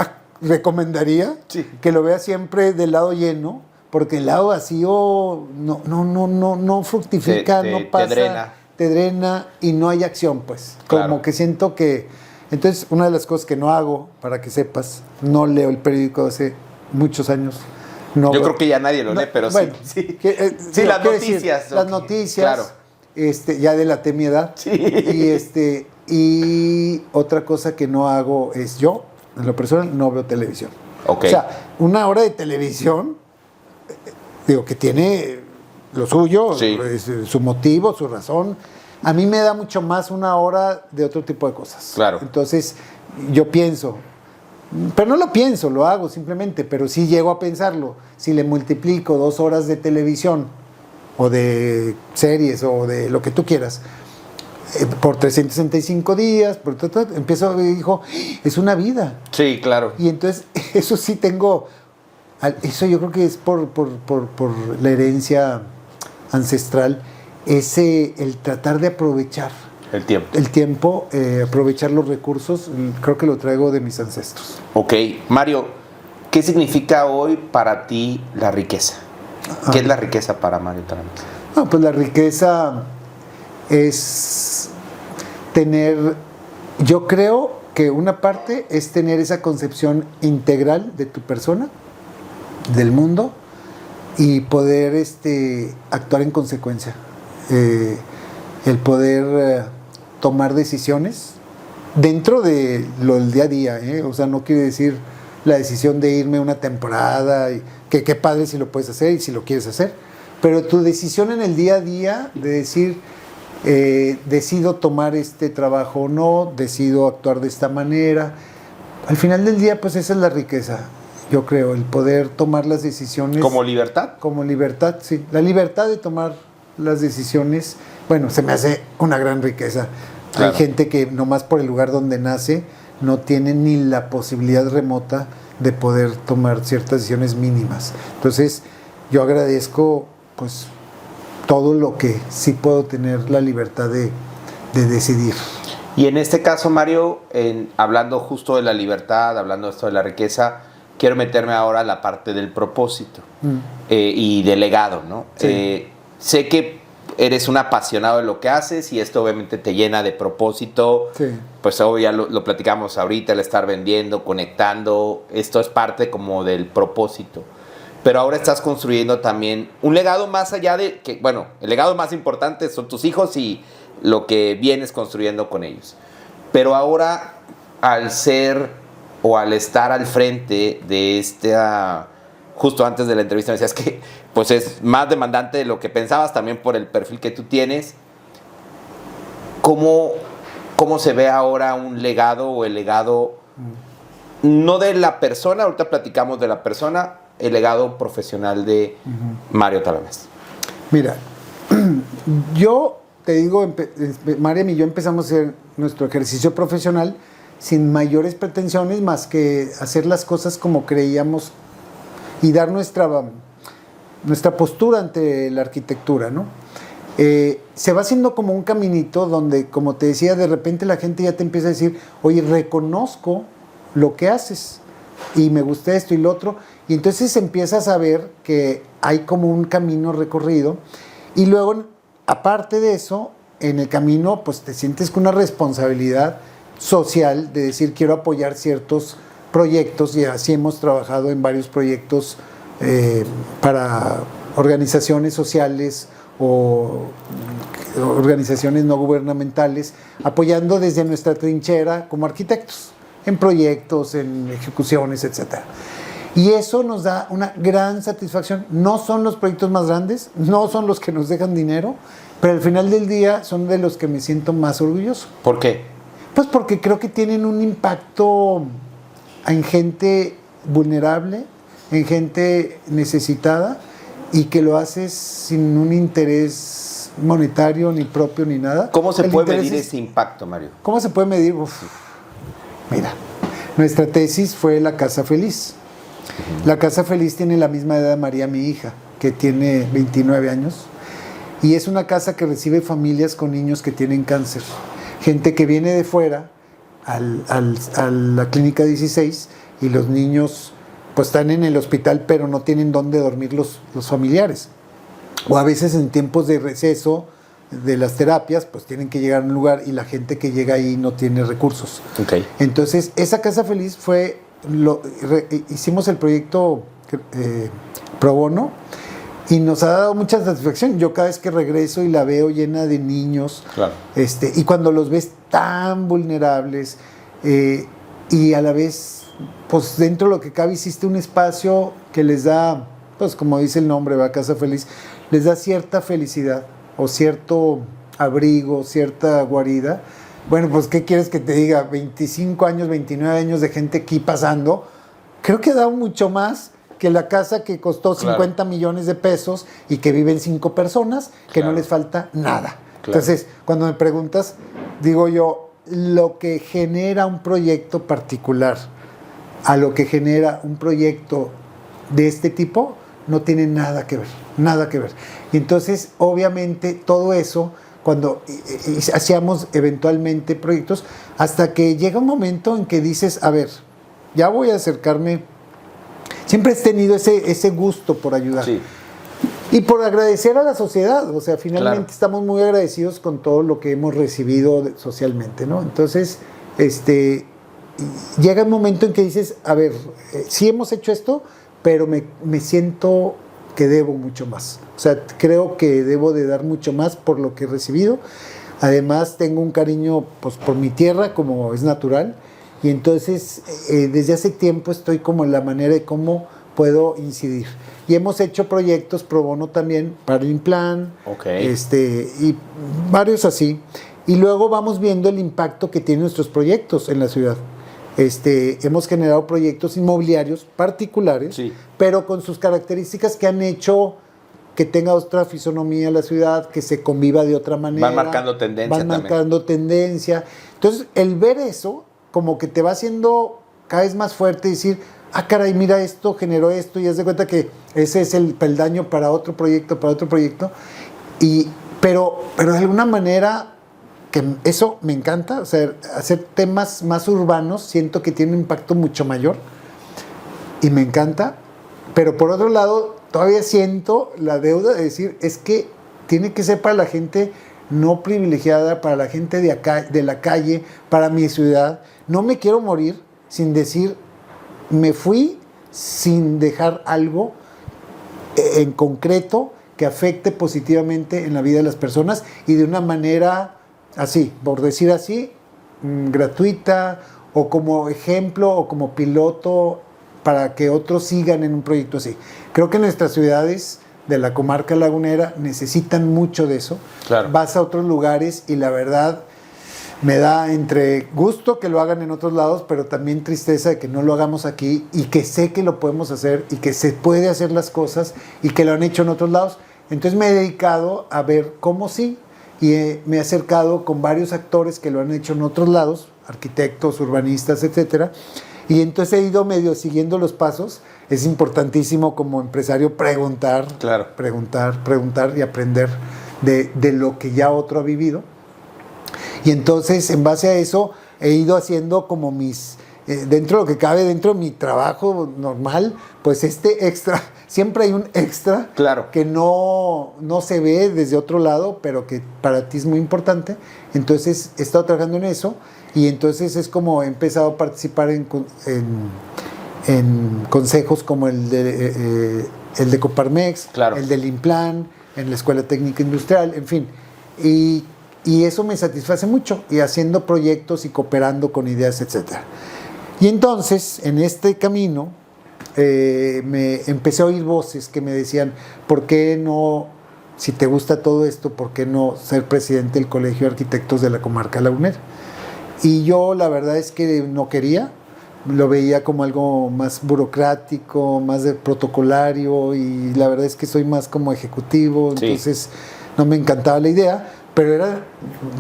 recomendaría que lo veas siempre del lado lleno, porque el lado vacío no fructifica, no pasa, te drena y no hay acción, pues. Como que siento que... Entonces, una de las cosas que no hago, para que sepas, no leo el periódico hace muchos años. No, yo creo que ya nadie lo lee, pero bueno, sí. Sí, las noticias. Decir, las noticias, ya delaté mi edad. Sí. Y otra cosa que no hago es yo, en lo personal, no veo televisión. O sea, una hora de televisión, digo, que tiene lo suyo, su motivo, su razón. A mí me da mucho más una hora de otro tipo de cosas. Claro. Entonces, yo pienso, pero no lo pienso, lo hago simplemente, pero sí llego a pensarlo. Si le multiplico 2 horas de televisión o de series o de lo que tú quieras por 365 días, empiezo, dijo, es una vida. Sí, claro. Y entonces, eso sí tengo, eso yo creo que es por la herencia ancestral, el tratar de aprovechar el tiempo, aprovechar los recursos, creo que lo traigo de mis ancestros. Ok, Mario, ¿qué significa hoy para ti la riqueza? ¿Qué es la riqueza para Mario Talamantes? No, pues la riqueza es tener, yo creo que una parte es tener esa concepción integral de tu persona, del mundo, y poder actuar en consecuencia. El poder tomar decisiones dentro de lo del día a día, o sea, no quiere decir la decisión de irme una temporada, y que qué padre si lo puedes hacer y si lo quieres hacer, pero tu decisión en el día a día de decir, decido tomar este trabajo o no, decido actuar de esta manera, al final del día, pues esa es la riqueza, yo creo, el poder tomar las decisiones. ¿Como libertad? Como libertad, sí, la libertad de tomar las decisiones, bueno, se me hace una gran riqueza. Claro. Hay gente que nomás por el lugar donde nace no tiene ni la posibilidad remota de poder tomar ciertas decisiones mínimas. Entonces, yo agradezco pues todo lo que sí puedo tener la libertad de decidir. Y en este caso, Mario, hablando justo de la libertad, hablando de esto de la riqueza, quiero meterme ahora a la parte del propósito y del legado, ¿no? Sí. Sé que eres un apasionado de lo que haces y esto obviamente te llena de propósito. Sí. Pues obvio, ya lo platicamos ahorita, el estar vendiendo, conectando, esto es parte como del propósito. Pero ahora estás construyendo también un legado más allá de que, bueno, el legado más importante son tus hijos y lo que vienes construyendo con ellos. Pero ahora, al ser o al estar al frente de justo antes de la entrevista me decías que pues es más demandante de lo que pensabas, también por el perfil que tú tienes. ¿Cómo se ve ahora un legado o el legado, no de la persona, ahorita platicamos de la persona, el legado profesional de Mario Talamantes? Mira, yo te digo, Mariam y yo empezamos a hacer nuestro ejercicio profesional sin mayores pretensiones más que hacer las cosas como creíamos y dar nuestra postura ante la arquitectura, ¿no? Se va haciendo como un caminito donde, como te decía, de repente la gente ya te empieza a decir, oye, reconozco lo que haces y me gusta esto y lo otro, y entonces empiezas a ver que hay como un camino recorrido y luego, aparte de eso, en el camino pues te sientes con una responsabilidad social de decir quiero apoyar ciertos proyectos, y así hemos trabajado en varios proyectos para organizaciones sociales o organizaciones no gubernamentales, apoyando desde nuestra trinchera como arquitectos, en proyectos, en ejecuciones, etc. Y eso nos da una gran satisfacción. No son los proyectos más grandes, no son los que nos dejan dinero, pero al final del día son de los que me siento más orgulloso. ¿Por qué? Pues porque creo que tienen un impacto en gente vulnerable, en gente necesitada, y que lo haces sin un interés monetario, ni propio, ni nada. ¿Cómo se puede medir ese impacto, Mario? ¿Cómo se puede medir? Mira, nuestra tesis fue La Casa Feliz. La Casa Feliz tiene la misma edad de María, mi hija, que tiene 29 años. Y es una casa que recibe familias con niños que tienen cáncer. Gente que viene de fuera a la Clínica 16, y los niños pues están en el hospital, pero no tienen dónde dormir los familiares. O a veces en tiempos de receso de las terapias, pues tienen que llegar a un lugar y la gente que llega ahí no tiene recursos. Okay. Entonces, esa Casa Feliz fue, hicimos el proyecto pro bono, y nos ha dado mucha satisfacción. Yo cada vez que regreso y la veo llena de niños, claro. Y cuando los ves tan vulnerables, y a la vez, pues dentro de lo que cabe hiciste un espacio que les da, pues como dice el nombre, ¿va? Casa Feliz, les da cierta felicidad o cierto abrigo, cierta guarida. Bueno, pues ¿qué quieres que te diga? 25 años, 29 años de gente aquí pasando, creo que da mucho más que la casa que costó 50 millones de pesos y que viven 5 personas, que no les falta nada. Claro. Entonces, cuando me preguntas, digo yo, lo que genera un proyecto particular a lo que genera un proyecto de este tipo no tiene nada que ver, nada que ver. Y entonces, obviamente, todo eso, cuando hacíamos eventualmente proyectos, hasta que llega un momento en que dices, a ver, ya voy a acercarme. Siempre has tenido ese gusto por ayudar. Sí. Y por agradecer a la sociedad. O sea, finalmente estamos muy agradecidos con todo lo que hemos recibido socialmente, ¿no? Entonces, llega un momento en que dices, a ver, sí hemos hecho esto, pero me siento que debo mucho más. O sea, creo que debo de dar mucho más por lo que he recibido. Además, tengo un cariño pues, por mi tierra, como es natural. Y entonces, desde hace tiempo estoy como en la manera de cómo puedo incidir. Y hemos hecho proyectos pro bono también para el Implan, y varios así. Y luego vamos viendo el impacto que tienen nuestros proyectos en la ciudad. Hemos generado proyectos inmobiliarios particulares, sí, pero con sus características que han hecho que tenga otra fisonomía la ciudad, que se conviva de otra manera. Van marcando tendencia también. Van marcando tendencia. Entonces, el ver eso, como que te va haciendo cada vez más fuerte y decir, ah, caray, mira esto, generó esto, y haz de cuenta que ese es el peldaño para otro proyecto, pero de alguna manera, que eso me encanta, o sea, hacer temas más urbanos, siento que tiene un impacto mucho mayor, y me encanta, pero por otro lado, todavía siento la deuda de decir, es que tiene que ser para la gente no privilegiada, para la gente de acá, de la calle, para mi ciudad. No me quiero morir sin decir, me fui sin dejar algo en concreto que afecte positivamente en la vida de las personas, y de una manera así, por decir así, gratuita, o como ejemplo o como piloto para que otros sigan en un proyecto así. Creo que nuestras ciudades de la comarca lagunera necesitan mucho de eso. Claro. Vas a otros lugares y la verdad me da entre gusto que lo hagan en otros lados, pero también tristeza de que no lo hagamos aquí, y que sé que lo podemos hacer y que se puede hacer las cosas y que lo han hecho en otros lados. Entonces me he dedicado a ver cómo sí, y me he acercado con varios actores que lo han hecho en otros lados, arquitectos, urbanistas, etcétera, y entonces he ido medio siguiendo los pasos. Es importantísimo como empresario preguntar, claro, preguntar y aprender de lo que ya otro ha vivido. Y entonces, en base a eso, he ido haciendo como mis, dentro de lo que cabe, dentro de mi trabajo normal, pues extra siempre hay un extra que no se ve desde otro lado, pero que para ti es muy importante. Entonces he estado trabajando en eso y entonces es como he empezado a participar en consejos como el de Coparmex, el del Implan, en la Escuela Técnica Industrial, en fin. Y eso me satisface mucho, y haciendo proyectos y cooperando con ideas, etc. Y entonces, en este camino, me empecé a oír voces que me decían, ¿por qué no, si te gusta todo esto, por qué no ser presidente del Colegio de Arquitectos de la Comarca Lagunera? Y yo la verdad es que no quería, lo veía como algo más burocrático, más de protocolario, y la verdad es que soy más como ejecutivo, entonces no me encantaba la idea. Pero era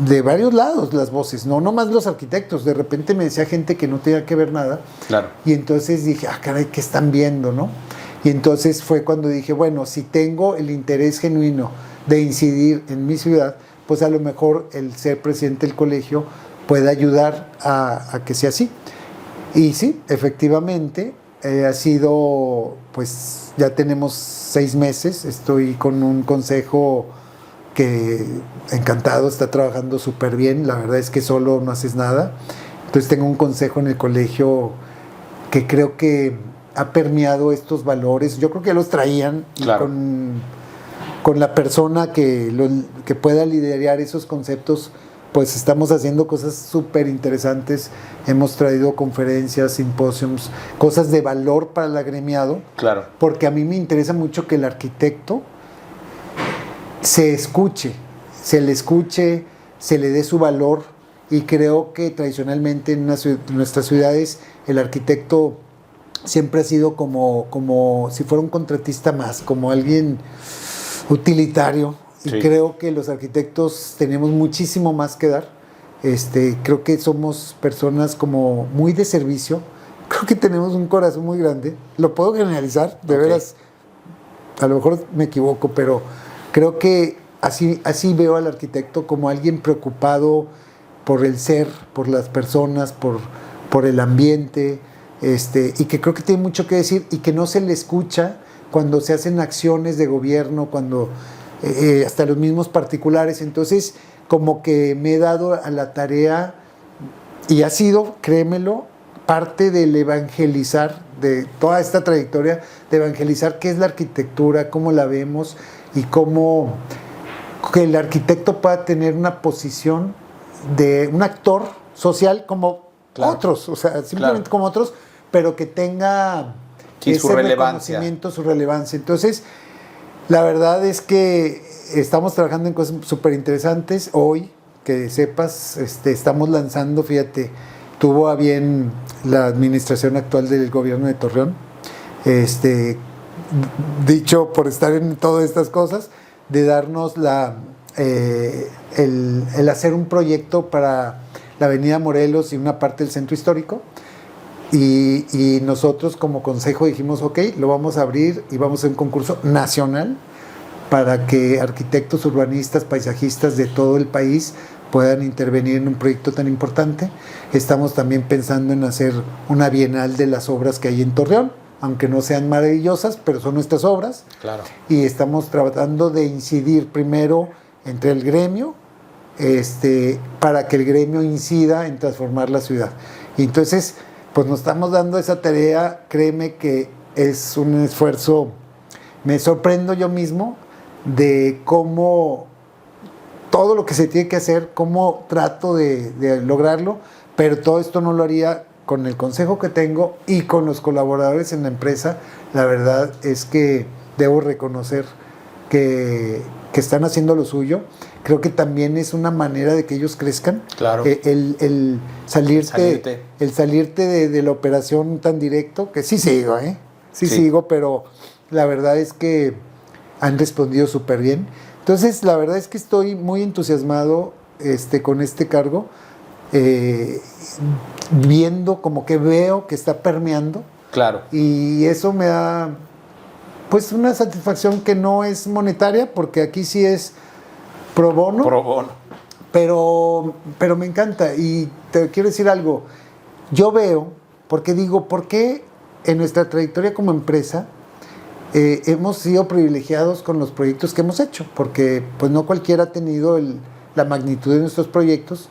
de varios lados las voces, no más los arquitectos. De repente me decía gente que no tenía que ver nada. Y entonces dije, caray, ¿qué están viendo, no? Y entonces fue cuando dije, bueno, si tengo el interés genuino de incidir en mi ciudad, pues a lo mejor el ser presidente del colegio puede ayudar a que sea así. Y sí, efectivamente, ha sido, pues ya tenemos 6 meses, estoy con un consejo que encantado, está trabajando súper bien. La verdad es que solo no haces nada. Entonces tengo un consejo en el colegio que creo que ha permeado estos valores. Yo creo que ya los traían, y con la persona que pueda liderar esos conceptos, pues estamos haciendo cosas súper interesantes. Hemos traído conferencias, simposios, cosas de valor para el agremiado. Porque a mí me interesa mucho que el arquitecto se escuche, se le dé su valor, y creo que tradicionalmente en nuestras ciudades el arquitecto siempre ha sido como si fuera un contratista más, como alguien utilitario, y creo que los arquitectos tenemos muchísimo más que dar. Creo que somos personas como muy de servicio, creo que tenemos un corazón muy grande, lo puedo generalizar, de veras, a lo mejor me equivoco, pero creo que así veo al arquitecto, como alguien preocupado por el ser, por las personas, por el ambiente, y que creo que tiene mucho que decir, y que no se le escucha cuando se hacen acciones de gobierno, cuando hasta los mismos particulares. Entonces, como que me he dado a la tarea, y ha sido, créemelo, parte del evangelizar, de toda esta trayectoria, de evangelizar qué es la arquitectura, cómo la vemos, y cómo que el arquitecto pueda tener una posición de un actor social como otros, o sea, simplemente como otros, pero que tenga ese reconocimiento, su relevancia. Entonces, la verdad es que estamos trabajando en cosas súper interesantes. Hoy, que sepas, estamos lanzando, fíjate, tuvo a bien la administración actual del gobierno de Torreón, dicho por estar en todas estas cosas, de darnos el hacer un proyecto para la avenida Morelos y una parte del centro histórico, y nosotros como consejo dijimos, ok, lo vamos a abrir y vamos a hacer un concurso nacional para que arquitectos, urbanistas, paisajistas de todo el país puedan intervenir en un proyecto tan importante. Estamos también pensando en hacer una bienal de las obras que hay en Torreón, aunque no sean maravillosas, pero son nuestras obras. Y estamos tratando de incidir primero entre el gremio, para que el gremio incida en transformar la ciudad. Y entonces, pues nos estamos dando esa tarea. Créeme que es un esfuerzo. Me sorprendo yo mismo de cómo todo lo que se tiene que hacer, cómo trato de lograrlo, pero todo esto no lo haría con el consejo que tengo y con los colaboradores en la empresa. La verdad es que debo reconocer que están haciendo lo suyo. Creo que también es una manera de que ellos crezcan. El salirte de la operación tan directo, que sí sigo, sigo, pero la verdad es que han respondido súper bien. Entonces, la verdad es que estoy muy entusiasmado con este cargo, viendo, como que veo que está permeando. Y eso me da, pues, una satisfacción que no es monetaria, porque aquí sí es pro bono. Pero me encanta. Y te quiero decir algo. Yo veo, porque digo, ¿por qué en nuestra trayectoria como empresa hemos sido privilegiados con los proyectos que hemos hecho, porque pues no cualquiera ha tenido la magnitud de nuestros proyectos,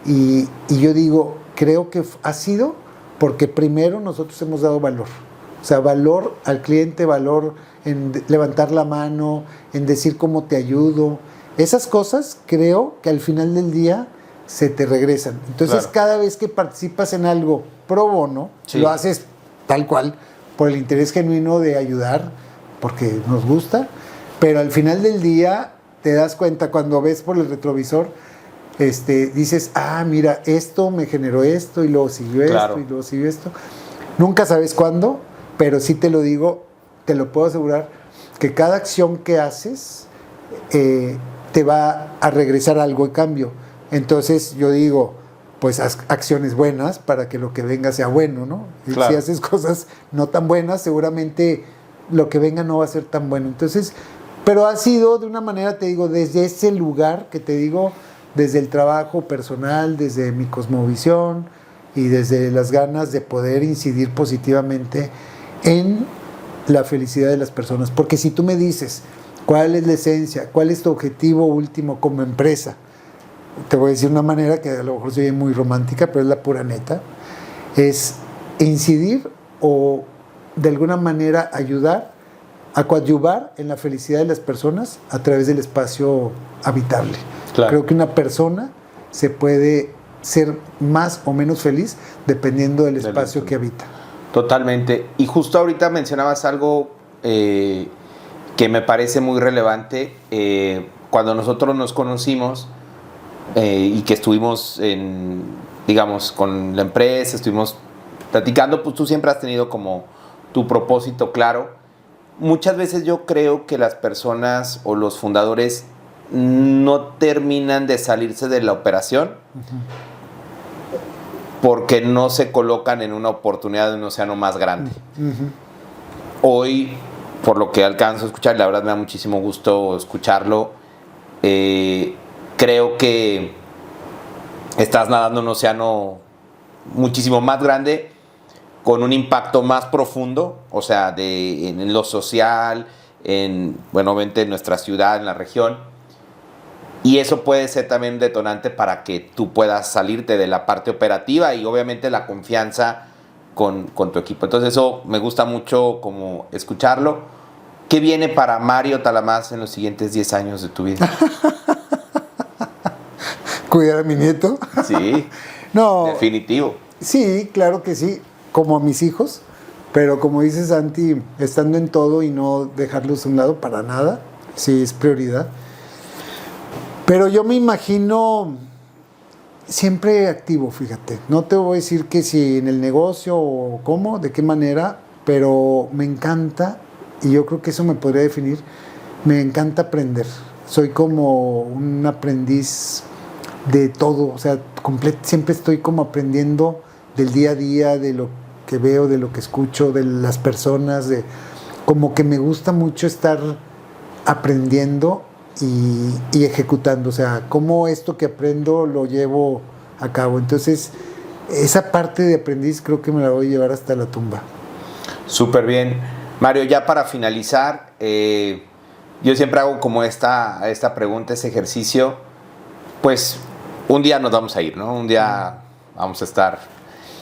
y yo digo, creo que ha sido porque primero nosotros hemos dado valor. O sea, valor al cliente, valor en levantar la mano, en decir cómo te ayudo. Esas cosas creo que al final del día se te regresan. Entonces, cada vez que participas en algo pro bono, lo haces tal cual, por el interés genuino de ayudar, porque nos gusta, pero al final del día te das cuenta cuando ves por el retrovisor, dices, mira, esto me generó esto, y luego siguió esto, y luego siguió esto. Nunca sabes cuándo, pero sí te lo digo, te lo puedo asegurar, que cada acción que haces te va a regresar algo en cambio. Entonces yo digo, pues haz acciones buenas para que lo que venga sea bueno, ¿no? Y si haces cosas no tan buenas, seguramente lo que venga no va a ser tan bueno. Entonces, pero ha sido de una manera, te digo, desde ese lugar que te digo, desde el trabajo personal, desde mi cosmovisión y desde las ganas de poder incidir positivamente en la felicidad de las personas. Porque si tú me dices cuál es la esencia, cuál es tu objetivo último como empresa, te voy a decir una manera que a lo mejor se oye muy romántica, pero es la pura neta, es incidir o de alguna manera ayudar a coadyuvar en la felicidad de las personas a través del espacio habitable. Creo que una persona se puede ser más o menos feliz dependiendo del espacio que habita. Totalmente. Y justo ahorita mencionabas algo que me parece muy relevante. Cuando nosotros nos conocimos y que estuvimos digamos, con la empresa, estuvimos platicando, pues tú siempre has tenido como tu propósito claro. Muchas veces yo creo que las personas o los fundadores no terminan de salirse de la operación porque no se colocan en una oportunidad de un océano más grande. Hoy, por lo que alcanzo a escuchar, la verdad me da muchísimo gusto escucharlo, creo que estás nadando en un océano muchísimo más grande, con un impacto más profundo, o sea, en lo social, obviamente en nuestra ciudad, en la región. Y eso puede ser también detonante para que tú puedas salirte de la parte operativa y obviamente la confianza con tu equipo. Entonces eso me gusta mucho como escucharlo. ¿Qué viene para Mario Talamás en los siguientes 10 años de tu vida? ¿Cuidar a mi nieto? Sí, no, definitivo. Sí, claro que sí, como a mis hijos, pero como dice Santi, estando en todo y no dejarlos a un lado para nada, sí es prioridad. Pero yo me imagino siempre activo, fíjate. No te voy a decir que si en el negocio o cómo, de qué manera, pero me encanta, y yo creo que eso me podría definir, me encanta aprender. Soy como un aprendiz de todo, o sea, siempre estoy como aprendiendo del día a día, de lo que veo, de lo que escucho, de las personas, como que me gusta mucho estar aprendiendo y ejecutando, o sea, cómo esto que aprendo lo llevo a cabo. Entonces, esa parte de aprendiz creo que me la voy a llevar hasta la tumba. Súper bien. Mario, ya para finalizar, yo siempre hago como esta pregunta, ese ejercicio, pues un día nos vamos a ir, ¿no? Un día vamos a estar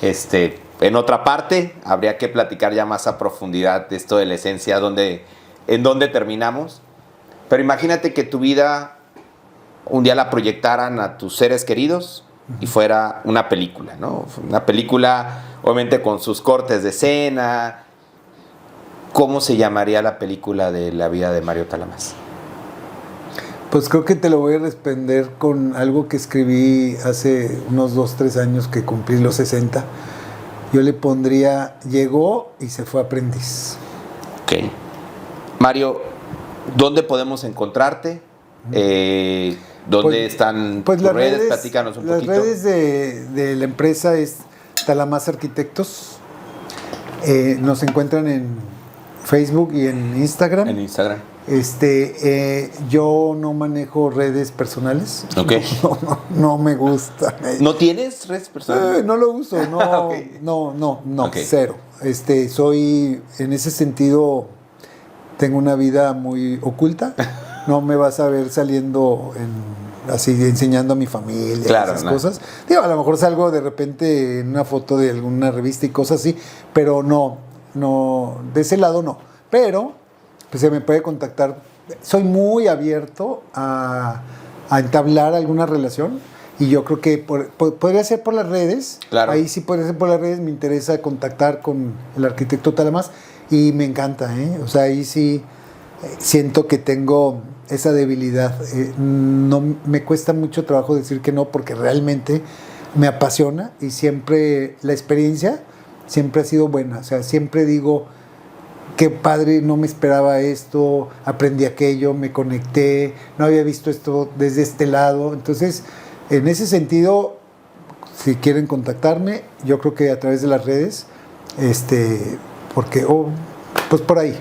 en otra parte, habría que platicar ya más a profundidad de esto de la esencia, en dónde terminamos. Pero imagínate que tu vida un día la proyectaran a tus seres queridos y fuera una película, ¿no? Una película, obviamente, con sus cortes de escena. ¿Cómo se llamaría la película de la vida de Mario Talamás? Pues creo que te lo voy a responder con algo que escribí hace unos 2-3 años que cumplí los 60. Yo le pondría, llegó y se fue aprendiz. Ok. Mario, ¿dónde podemos encontrarte? ¿Dónde están tus redes? Platícanos un poquito. Las redes de la empresa es Talamás Arquitectos. Nos encuentran en Facebook y en Instagram. En Instagram. Yo no manejo redes personales. Okay. No me gusta. ¿No tienes redes personales? No lo uso, no, Okay. cero. Soy en ese sentido tengo una vida muy oculta. No me vas a ver saliendo así enseñando a mi familia, claro, esas cosas. Digo, a lo mejor salgo de repente en una foto de alguna revista y cosas así, pero no, de ese lado no. Pero pues se me puede contactar. Soy muy abierto a entablar alguna relación y yo creo que podría ser por las redes. Claro. Ahí sí podría ser por las redes. Me interesa contactar con el arquitecto Talamas y me encanta, ¿eh? O sea, ahí sí siento que tengo esa debilidad. No me cuesta mucho trabajo decir que no porque realmente me apasiona y siempre la experiencia siempre ha sido buena. O sea, siempre digo, qué padre, no me esperaba esto, aprendí aquello, me conecté, no había visto esto desde este lado. Entonces, en ese sentido, si quieren contactarme, yo creo que a través de las redes, porque, pues por ahí.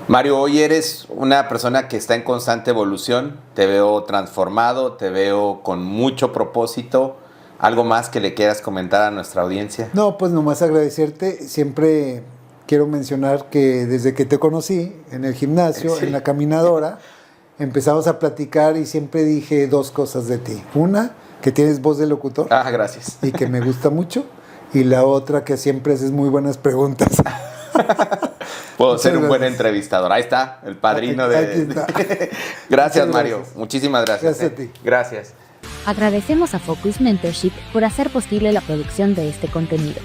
Mario, hoy eres una persona que está en constante evolución, te veo transformado, te veo con mucho propósito. ¿Algo más que le quieras comentar a nuestra audiencia? No, pues nomás agradecerte. Siempre quiero mencionar que desde que te conocí en el gimnasio, en la caminadora, empezamos a platicar y siempre dije dos cosas de ti. Una, que tienes voz de locutor. Ah, gracias. Y que me gusta mucho. Y la otra, que siempre haces muy buenas preguntas. Puedo ser un buen entrevistador. Ahí está, el padrino aquí está. Gracias, Mario. Muchísimas gracias. Gracias a ti. Gracias. Agradecemos a Focus Mentorship por hacer posible la producción de este contenido.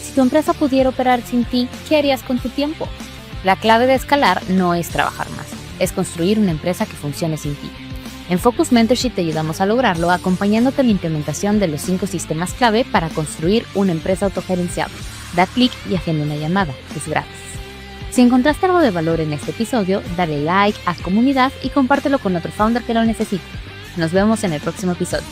Si tu empresa pudiera operar sin ti, ¿qué harías con tu tiempo? La clave de escalar no es trabajar más, es construir una empresa que funcione sin ti. En Focus Mentorship te ayudamos a lograrlo acompañándote en la implementación de los 5 sistemas clave para construir una empresa autogerenciable. Da clic y agenda una llamada, es gratis. Si encontraste algo de valor en este episodio, dale like, haz comunidad y compártelo con otro founder que lo necesite. Nos vemos en el próximo episodio.